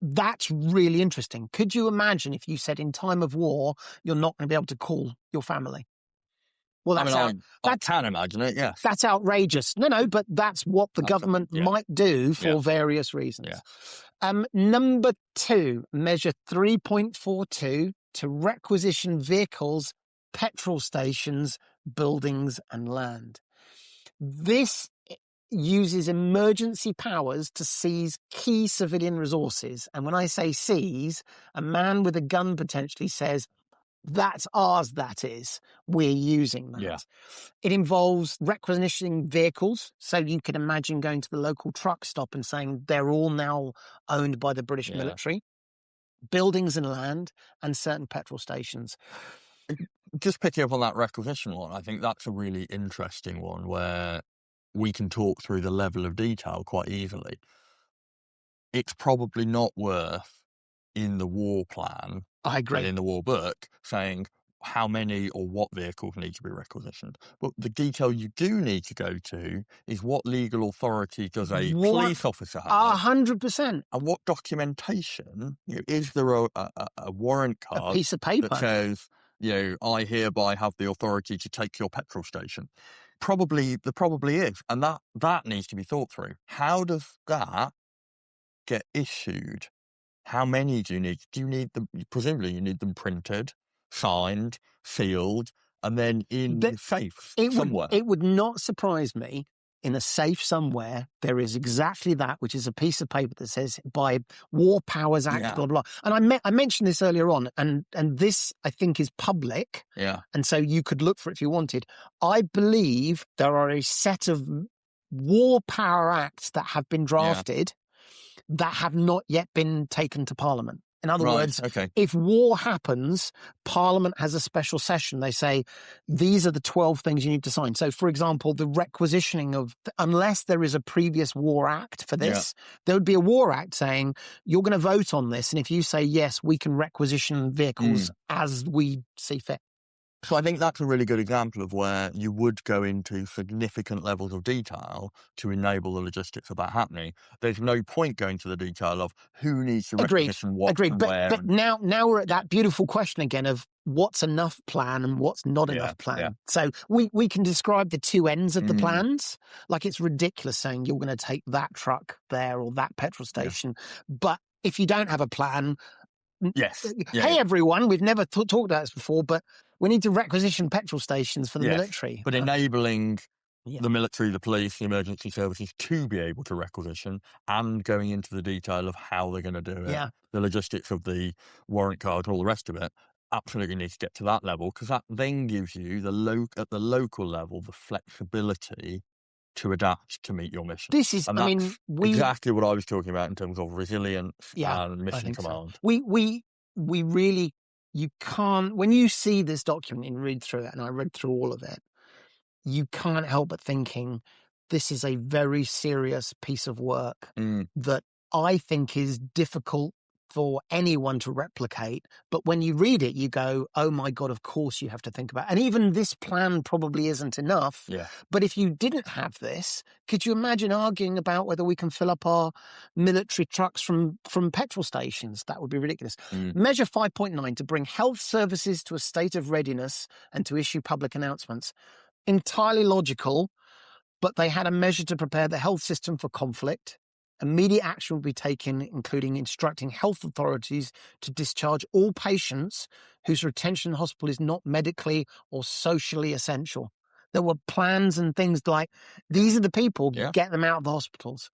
That's really interesting. Could you imagine if you said in time of war, you're not going to be able to call your family? Well, I can imagine it, yes. That's outrageous. No, but that's what the government might do for various reasons. Number 2, measure 3.42 to requisition vehicles, petrol stations, buildings and land. This uses emergency powers to seize key civilian resources. And when I say seize, a man with a gun potentially says, that's ours, that is. We're using that. Yeah. It involves requisitioning vehicles. So you can imagine going to the local truck stop and saying they're all now owned by the British military. Buildings and land, and certain petrol stations. Just picking up on that requisition one, I think that's a really interesting one where we can talk through the level of detail quite easily. It's probably not worth in the war plan, I agree, and in the war book, saying how many or what vehicles need to be requisitioned. But the detail you do need to go to is what legal authority does a police officer have? 100%. And what documentation, is there a warrant A card piece of that paper. says, I hereby have the authority to take your petrol station? There probably is. And that needs to be thought through. How does that get issued? How many do you need? Do you need them? Presumably you need them printed, signed, sealed, and then in safes somewhere. It would not surprise me, in a safe somewhere, there is exactly that, which is a piece of paper that says by War Powers Act, blah, blah. And I mentioned this earlier on, and this, I think, is public. Yeah. And so you could look for it if you wanted. I believe there are a set of War Power Acts that have been drafted that have not yet been taken to Parliament. In other words, if war happens, Parliament has a special session. They say, these are the 12 things you need to sign. So, for example, the requisitioning of, unless there is a previous war act for this, there would be a war act saying, you're going to vote on this. And if you say, yes, we can requisition vehicles as we see fit. So I think that's a really good example of where you would go into significant levels of detail to enable the logistics of that happening. There's no point going to the detail of who needs to requisition what and where. But now we're at that beautiful question again of what's enough plan and what's not enough plan. Yeah. So we can describe the two ends of the plans. Like, it's ridiculous saying you're going to take that truck there or that petrol station. But if you don't have a plan... Hey, everyone, we've never talked about this before, but we need to requisition petrol stations for the military. But enabling the military, the police, the emergency services to be able to requisition, and going into the detail of how they're going to do it, the logistics of the warrant card and all the rest of it, absolutely needs to get to that level, because that then gives you at the local level the flexibility to adapt to meet your mission. This is, exactly what I was talking about in terms of resilience and mission command. So. We really, you can't, when you see this document and read through it, and I read through all of it, you can't help but thinking this is a very serious piece of work that I think is difficult for anyone to replicate. But when you read it, you go, oh my God, of course you have to think about it. And even this plan probably isn't enough. Yeah. But if you didn't have this, could you imagine arguing about whether we can fill up our military trucks from petrol stations? That would be ridiculous. Measure 5.9, to bring health services to a state of readiness and to issue public announcements. Entirely logical, but they had a measure to prepare the health system for conflict. Immediate action will be taken, including instructing health authorities to discharge all patients whose retention in hospital is not medically or socially essential. There were plans and things like, these are the people, get them out of the hospitals.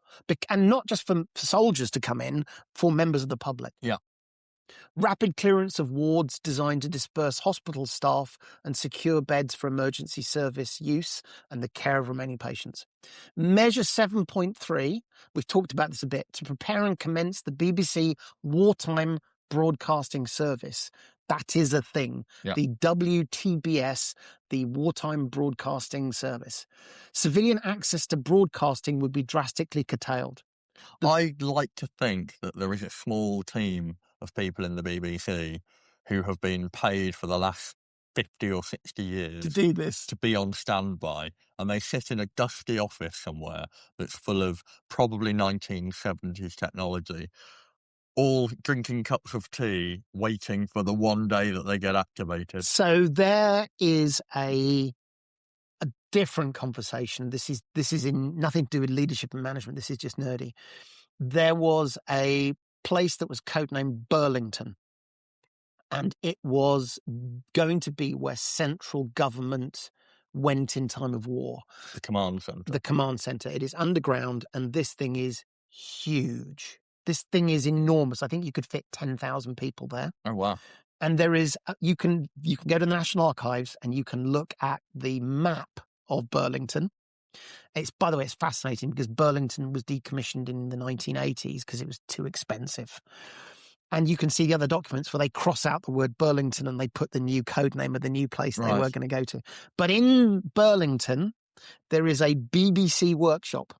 And not just for soldiers to come in, for members of the public. Yeah. Rapid clearance of wards designed to disperse hospital staff and secure beds for emergency service use and the care of remaining patients. Measure 7.3, we've talked about this a bit, to prepare and commence the BBC Wartime Broadcasting Service. That is a thing. Yeah. The WTBS, the Wartime Broadcasting Service. Civilian access to broadcasting would be drastically curtailed. I'd like to think that there is a small team of people in the BBC who have been paid for the last 50 or 60 years to do this, to be on standby, and they sit in a dusty office somewhere that's full of probably 1970s technology, all drinking cups of tea, waiting for the one day that they get activated. So there is a different conversation. This is in nothing to do with leadership and management. This is just nerdy. There was a place that was codenamed Burlington, and it was going to be where central government went in time of war. The command centre. The command centre. It is underground, and this thing is huge. This thing is enormous. I think you could fit 10,000 people there. Oh, wow. And there is, you can go to the National Archives and you can look at the map of Burlington. By the way, it's fascinating because Burlington was decommissioned in the 1980s because it was too expensive. And you can see the other documents where they cross out the word Burlington and they put the new code name of the new place they were going to go to. But in Burlington, there is a BBC workshop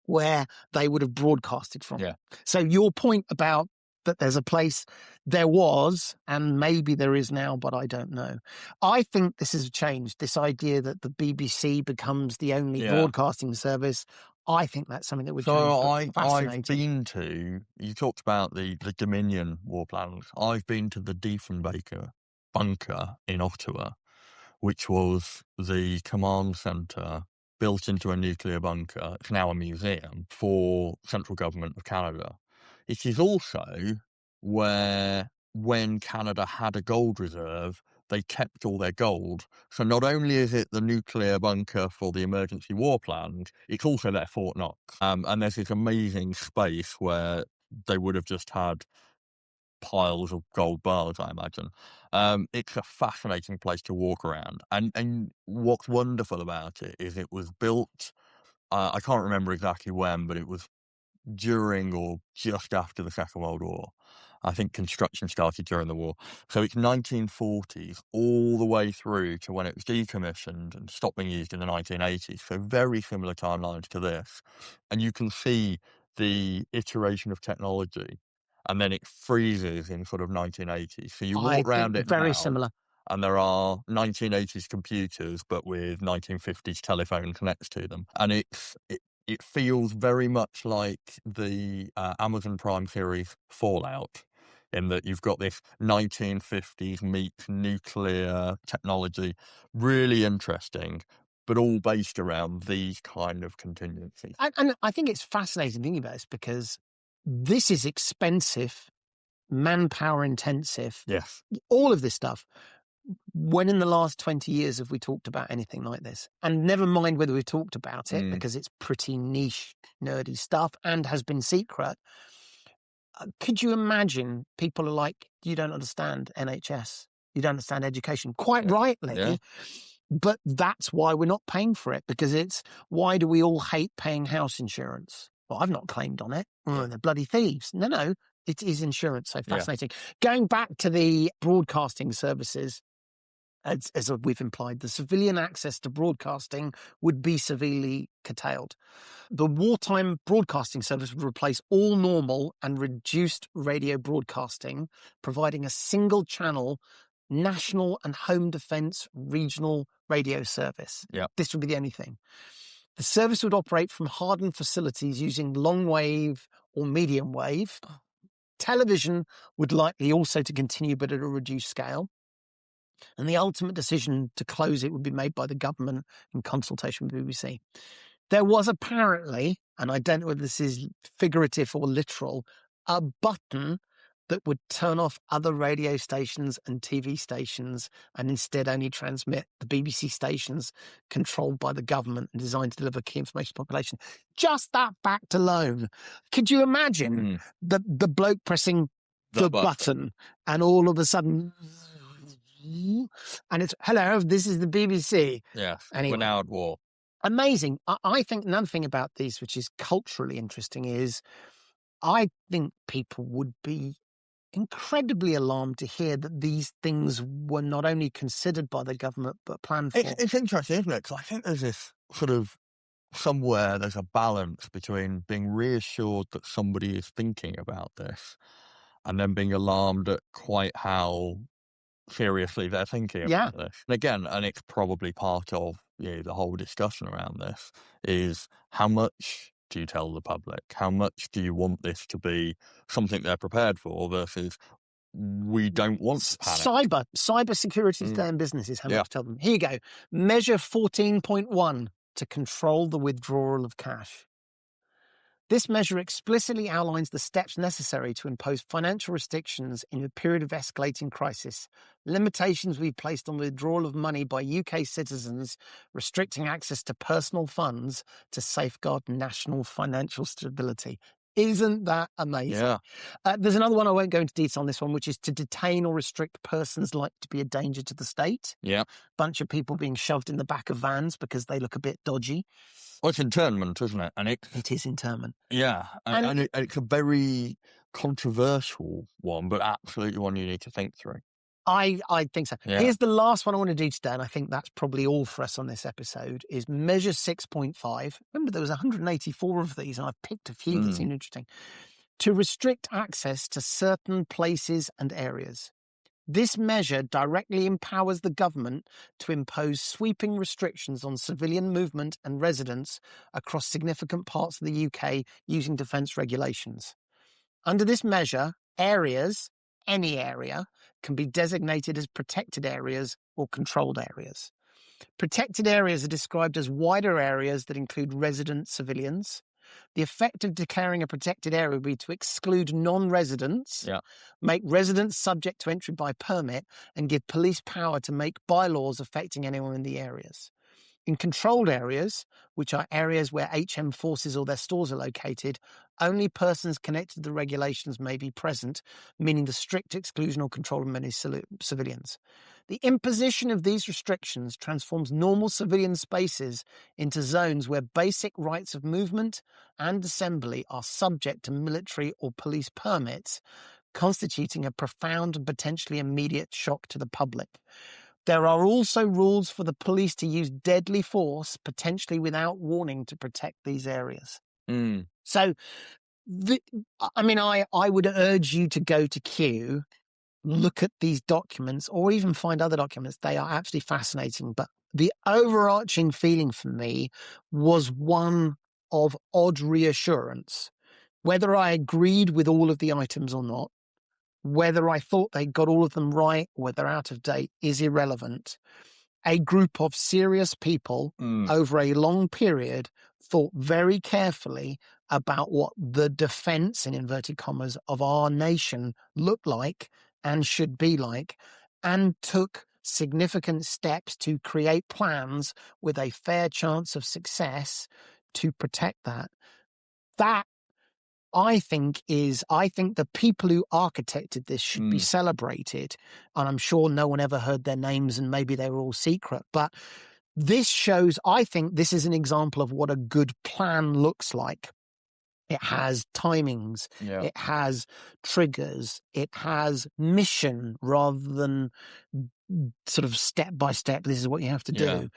where they would have broadcasted from. Yeah. So your point about that there's a place there was, and maybe there is now, but I don't know. I think this has changed. This idea that the BBC becomes the only broadcasting service. I think that's something that would change. So But I've been to, you talked about the Dominion war plans. I've been to the Diefenbaker bunker in Ottawa, which was the command centre built into a nuclear bunker. It's now a museum for Central Government of Canada. It is also where, when Canada had a gold reserve, they kept all their gold. So not only is it the nuclear bunker for the emergency war plans, it's also their Fort Knox. And there's this amazing space where they would have just had piles of gold bars, I imagine. It's a fascinating place to walk around. And what's wonderful about it is it was built, I can't remember exactly when, but it was during or just after the Second World War. I think construction started during the war. So it's 1940s all the way through to when it was decommissioned and stopped being used in the 1980s. So very similar timelines to this. And you can see the iteration of technology, and then it freezes in sort of 1980s. So you walk around it very now, similar. and there are 1980s computers, but with 1950s telephones next to them. And it feels very much like the Amazon Prime series Fallout, in that you've got this 1950s meets nuclear technology, really interesting, but all based around these kind of contingencies. And I think it's fascinating thinking about this, because this is expensive, manpower intensive. Yes. All of this stuff. When in the last 20 years have we talked about anything like this? And never mind whether we've talked about it, because it's pretty niche, nerdy stuff and has been secret. Could you imagine people are like, you don't understand NHS, you don't understand education, quite rightly, but that's why we're not paying for it, because it's, why do we all hate paying house insurance? Well, I've not claimed on it. Oh, they're bloody thieves. No, it is insurance. So fascinating. Going back to the broadcasting services, as we've implied, the civilian access to broadcasting would be severely curtailed. The wartime broadcasting service would replace all normal and reduced radio broadcasting, providing a single channel, national and home defense regional radio service. This would be the only thing. The service would operate from hardened facilities using long wave or medium wave. Television would likely also to continue, but at a reduced scale. And the ultimate decision to close it would be made by the government in consultation with the BBC. There was apparently, and I don't know whether this is figurative or literal, a button that would turn off other radio stations and TV stations and instead only transmit the BBC stations controlled by the government and designed to deliver key information to the population. Just that fact alone. Could you imagine the bloke pressing the button and all of a sudden... and it's, hello, this is the BBC. Anyway, we're now at war. Amazing. I think another thing about these, which is culturally interesting, is I think people would be incredibly alarmed to hear that these things were not only considered by the government, but planned for. It's interesting, isn't it? Because I think there's this sort of, somewhere there's a balance between being reassured that somebody is thinking about this and then being alarmed at quite how seriously they're thinking about this. And again, and it's probably part of the whole discussion around this, is how much do you tell the public? How much do you want this to be something they're prepared for versus we don't want to panic? Cyber security today in business is how much to tell them. Here you go. Measure 14.1 to control the withdrawal of cash. This measure explicitly outlines the steps necessary to impose financial restrictions in a period of escalating crisis. Limitations will be placed on the withdrawal of money by UK citizens, restricting access to personal funds to safeguard national financial stability. Isn't that amazing? There's another one, I won't go into detail on this one, which is to detain or restrict persons likely to be a danger to the state. Bunch of people being shoved in the back of vans because they look a bit dodgy. Well, it's internment, isn't it? And it is internment. And it's a very controversial one, but absolutely one you need to think through. I think so. Here's the last one I want to do today, and I think that's probably all for us on this episode, is Measure 6.5. Remember, there was 184 of these, and I've picked a few that seem interesting. to restrict access to certain places and areas. This measure directly empowers the government to impose sweeping restrictions on civilian movement and residence across significant parts of the UK using defence regulations. Under this measure, areas, any area, can be designated as protected areas or controlled areas. Protected areas are described as wider areas that include resident civilians. The effect of declaring a protected area would be to exclude non-residents, make residents subject to entry by permit, and give police power to make bylaws affecting anyone in the areas. In controlled areas, which are areas where HM forces or their stores are located, only persons connected to the regulations may be present, meaning the strict exclusion or control of many civilians. The imposition of these restrictions transforms normal civilian spaces into zones where basic rights of movement and assembly are subject to military or police permits, constituting a profound and potentially immediate shock to the public. There are also rules for the police to use deadly force, potentially without warning, to protect these areas. So, I would urge you to go to Kew, look at these documents, or even find other documents. They are absolutely fascinating. But the overarching feeling for me was one of odd reassurance. Whether I agreed with all of the items or not, whether I thought they got all of them right or whether out of date is irrelevant. A group of serious people over a long period thought very carefully about what the defense, in inverted commas, of our nation looked like and should be like, and took significant steps to create plans with a fair chance of success to protect that. That, I think the people who architected this should be celebrated. And I'm sure no one ever heard their names and maybe they were all secret. But this shows, I think this is an example of what a good plan looks like. It has timings. It has triggers. It has mission rather than sort of step by step. This is what you have to do.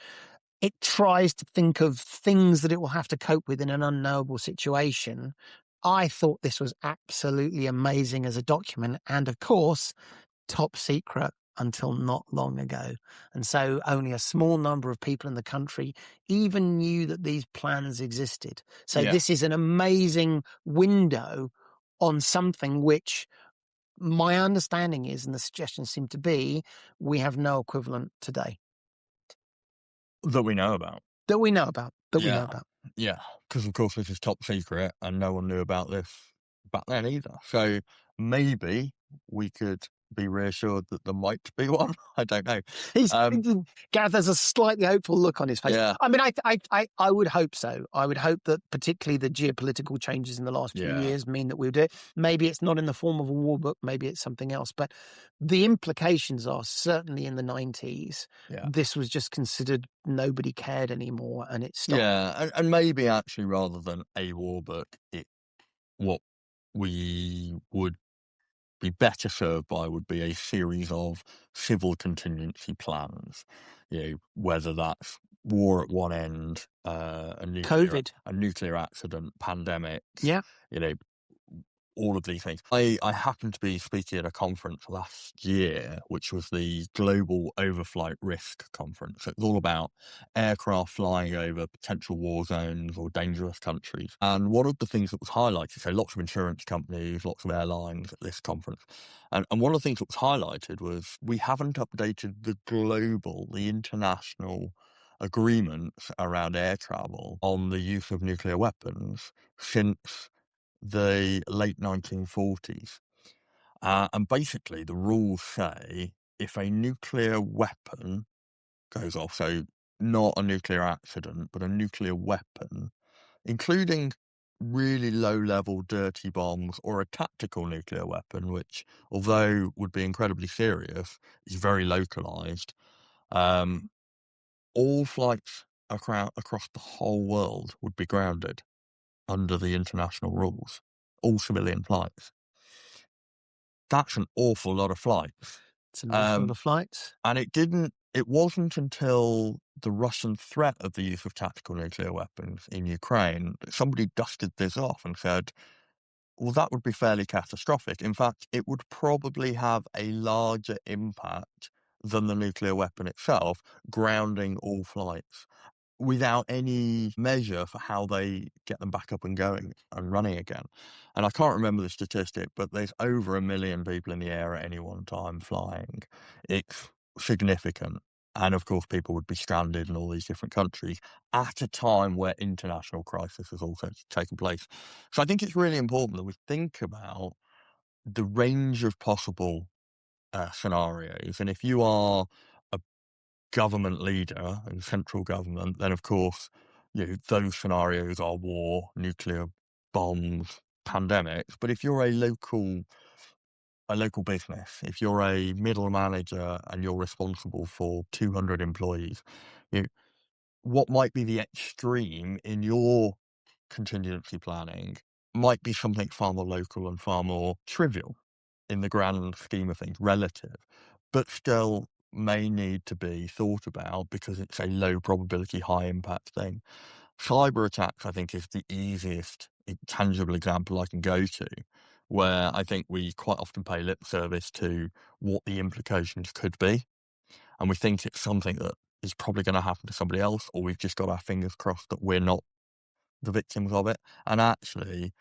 It tries to think of things that it will have to cope with in an unknowable situation. I thought this was absolutely amazing as a document, and of course, top secret until not long ago. And so only a small number of people in the country even knew that these plans existed. So this is an amazing window on something which my understanding is, and the suggestions seem to be, we have no equivalent today. That we know about. We know about. Yeah, because of course this is top secret and no one knew about this back then either. So maybe we could be reassured that there might be one. I don't know. Gareth has a slightly hopeful look on his face. Yeah. I mean, I would hope so. I would hope that particularly the geopolitical changes in the last few years mean that we'll do it. Maybe it's not in the form of a war book. Maybe it's something else. But the implications are certainly in the 90s. This was just considered nobody cared anymore, and it stopped. Yeah, and maybe actually rather than a war book, what we would be better served by would be a series of civil contingency plans. Whether that's war at one end, a nuclear accident, pandemic. All of these things. I happened to be speaking at a conference last year, which was the Global Overflight Risk Conference. It was all about aircraft flying over potential war zones or dangerous countries. And one of the things that was highlighted, so lots of insurance companies, lots of airlines at this conference, and one of the things that was highlighted was we haven't updated the international agreements around air travel on the use of nuclear weapons since the late 1940s. And basically the rules say if a nuclear weapon goes off, so not a nuclear accident, but a nuclear weapon, including really low-level dirty bombs or a tactical nuclear weapon, which, although would be incredibly serious, is very localized, all flights across the whole world would be grounded under the international rules, all civilian flights. That's an awful lot of flights. It's an awful lot of flights. And it wasn't until the Russian threat of the use of tactical nuclear weapons in Ukraine that somebody dusted this off and said, well, that would be fairly catastrophic. In fact, it would probably have a larger impact than the nuclear weapon itself, grounding all flights without any measure for how they get them back up and going and running again. And I can't remember the statistic, but there's over 1 million people in the air at any one time flying. It's significant. And of course, people would be stranded in all these different countries at a time where international crisis has also taken place. So I think it's really important that we think about the range of possible scenarios. And if you are a government leader and central government, then of course, those scenarios are war, nuclear bombs, pandemics. But if you're a local business, if you're a middle manager and you're responsible for 200 employees, what might be the extreme in your contingency planning might be something far more local and far more trivial in the grand scheme of things, relative, but still may need to be thought about because it's a low probability, high impact thing. Cyber attacks, I think, is the easiest tangible example I can go to, where I think we quite often pay lip service to what the implications could be. And we think it's something that is probably going to happen to somebody else, or we've just got our fingers crossed that we're not the victims of it. And actually,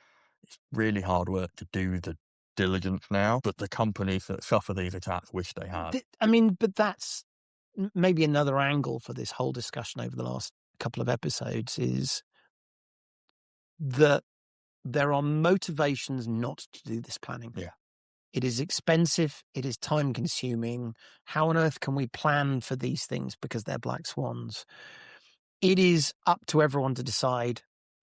it's really hard work to do the diligence now, but the companies that suffer these attacks wish they had. I mean, but that's maybe another angle for this whole discussion over the last couple of episodes, is that there are motivations not to do this planning. Yeah. It is expensive. It is time consuming. How on earth can we plan for these things because they're black swans? It is up to everyone to decide,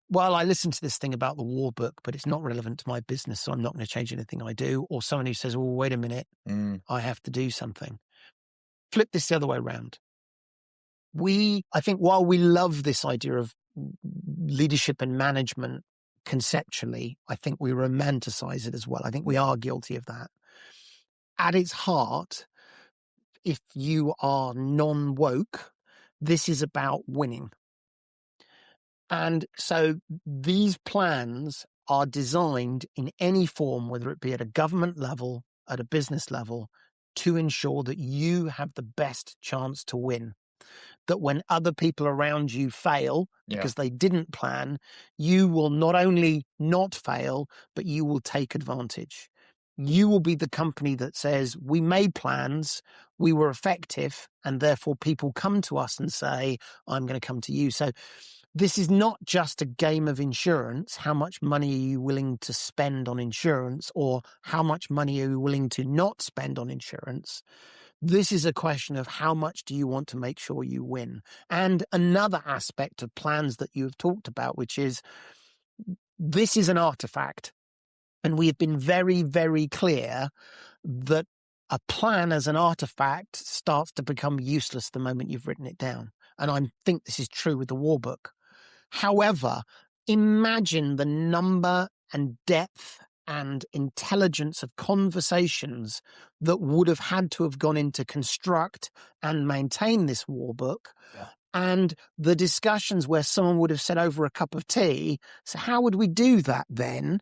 well, I listened to this thing about the war book, but it's not relevant to my business, so I'm not going to change anything I do. Or someone who says, well, wait a minute, I have to do something. Flip this the other way around. I think while we love this idea of leadership and management conceptually, I think we romanticize it as well. I think we are guilty of that. At its heart, if you are non-woke, this is about winning. And so these plans are designed in any form, whether it be at a government level, at a business level, to ensure that you have the best chance to win. That when other people around you fail because they didn't plan, you will not only not fail, but you will take advantage. You will be the company that says, we made plans, we were effective, and therefore people come to us and say, I'm going to come to you. So this is not just a game of insurance. How much money are you willing to spend on insurance, or how much money are you willing to not spend on insurance? This is a question of how much do you want to make sure you win? And another aspect of plans that you have talked about, which is this is an artifact. And we have been very, very clear that a plan as an artifact starts to become useless the moment you've written it down. And I think this is true with the war book. However, imagine the number and depth and intelligence of conversations that would have had to have gone into construct and maintain this war book. Yeah. And the discussions where someone would have said over a cup of tea, so how would we do that then?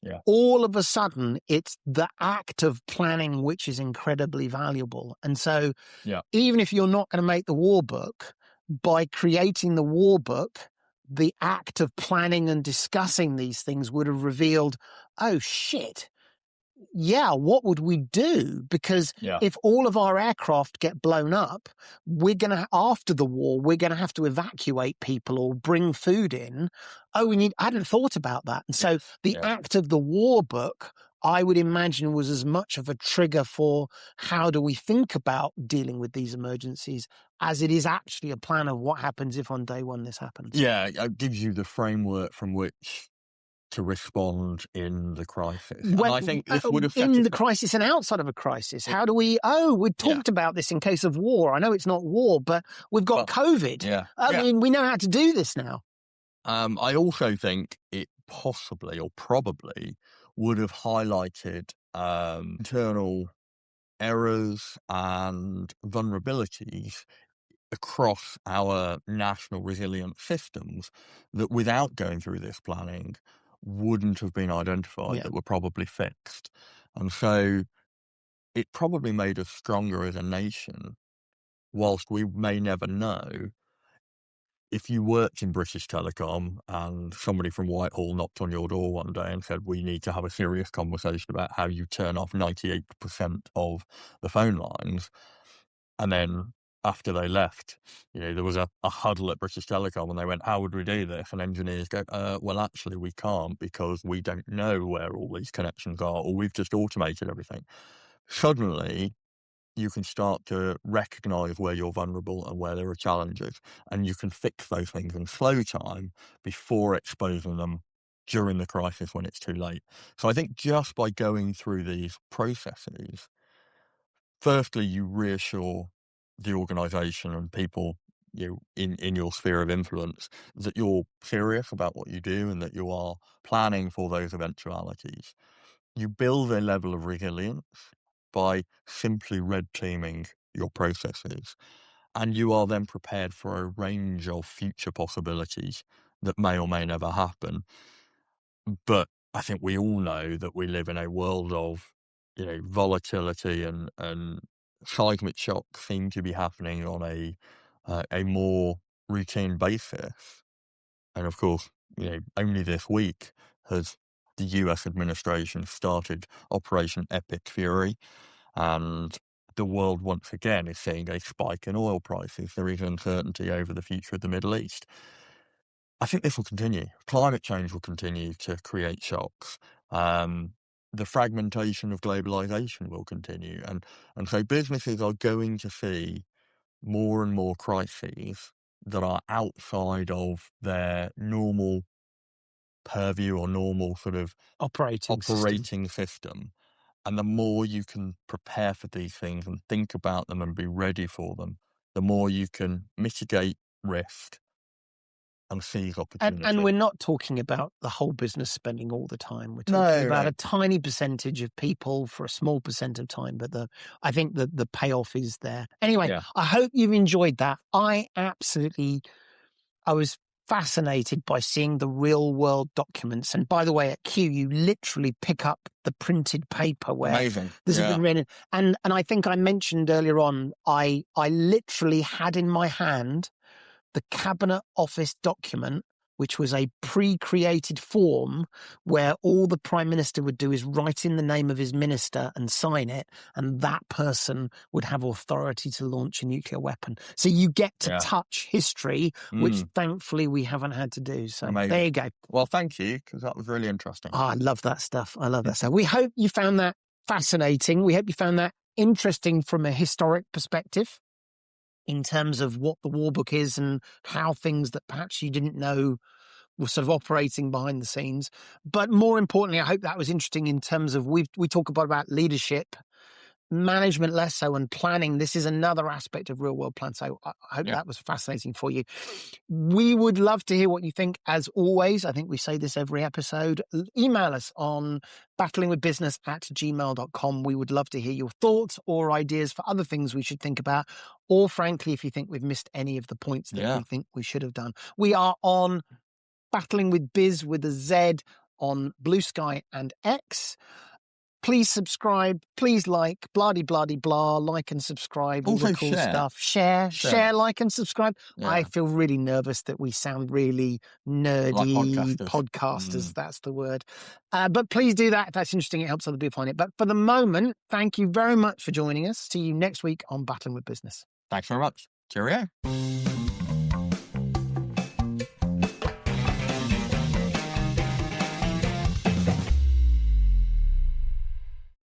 Yeah. All of a sudden, it's the act of planning which is incredibly valuable. And so even if you're not going to make the war book, by creating the war book, the act of planning and discussing these things would have revealed, oh shit, what would we do? Because if all of our aircraft get blown up, after the war, we're going to have to evacuate people or bring food in. I hadn't thought about that. And so the act of the war book, I would imagine, was as much of a trigger for how do we think about dealing with these emergencies as it is actually a plan of what happens if on day one this happens. Yeah, it gives you the framework from which to respond in the crisis. And I think this would have in the crisis and outside of a crisis. How do we? We talked about this in case of war. I know it's not war, but we've got COVID. I mean, we know how to do this now. I also think it possibly or probably would have highlighted internal errors and vulnerabilities across our national resilience systems that without going through this planning wouldn't have been identified Yeah. that were probably fixed. And so it probably made us stronger as a nation, whilst we may never know. If you worked in British Telecom and somebody from Whitehall knocked on your door one day and said, we need to have a serious conversation about how you turn off 98% of the phone lines, and then after they left, there was a huddle at British Telecom and they went, how would we do this? And engineers go, well, actually, we can't because we don't know where all these connections are, or we've just automated everything. Suddenly, you can start to recognise where you're vulnerable and where there are challenges, and you can fix those things in slow time before exposing them during the crisis when it's too late. So I think just by going through these processes, firstly, you reassure the organisation and people in your sphere of influence that you're serious about what you do and that you are planning for those eventualities. You build a level of resilience by simply red teaming your processes, and you are then prepared for a range of future possibilities that may or may never happen. But I think we all know that we live in a world of volatility, and seismic shocks seem to be happening on a more routine basis. And of course, only this week has the US administration started Operation Epic Fury, and the world once again is seeing a spike in oil prices. There is uncertainty over the future of the Middle East. I think this will continue. Climate change will continue to create shocks. The fragmentation of globalization will continue. And so businesses are going to see more and more crises that are outside of their normal purview or normal sort of Operating system. And the more you can prepare for these things and think about them and be ready for them, the more you can mitigate risk and seize opportunity. And we're not talking about the whole business spending all the time. We're talking about a tiny percentage of people for a small percent of time, but I think the payoff is there. Anyway, yeah. I hope you've enjoyed that. I was fascinated by seeing the real world documents. And by the way, at Q, you literally pick up the printed paper where Amazing. This has been written. And I think I mentioned earlier on, I literally had in my hand the Cabinet Office document, which was a pre-created form where all the Prime Minister would do is write in the name of his minister and sign it, and that person would have authority to launch a nuclear weapon. So you get to touch history, which thankfully we haven't had to do. So Amazing. There you go. Well, thank you, because that was really interesting. Oh, I love that stuff. I love that stuff. We hope you found that fascinating. We hope you found that interesting from a historic perspective, in terms of what the war book is and how things that perhaps you didn't know were sort of operating behind the scenes. But more importantly, I hope that was interesting in terms of, we talk about leadership, management less so, and planning. This is another aspect of real world plan. So I hope that was fascinating for you. We would love to hear what you think. As always, I think we say this every episode. Email us on battlingwithbusiness@gmail.com. We would love to hear your thoughts or ideas for other things we should think about. Or frankly, if you think we've missed any of the points that we think we should have done. We are on Battling with Biz with a Z on Blue Sky and X. Please subscribe, please like, blah-de-blah-de-blah, like and subscribe, all also the cool stuff. Share, like and subscribe. Yeah. I feel really nervous that we sound really nerdy, like podcasters, that's the word. But please do that if that's interesting, it helps other people find it. But for the moment, thank you very much for joining us. See you next week on Battling with Business. Thanks very much. Cheerio.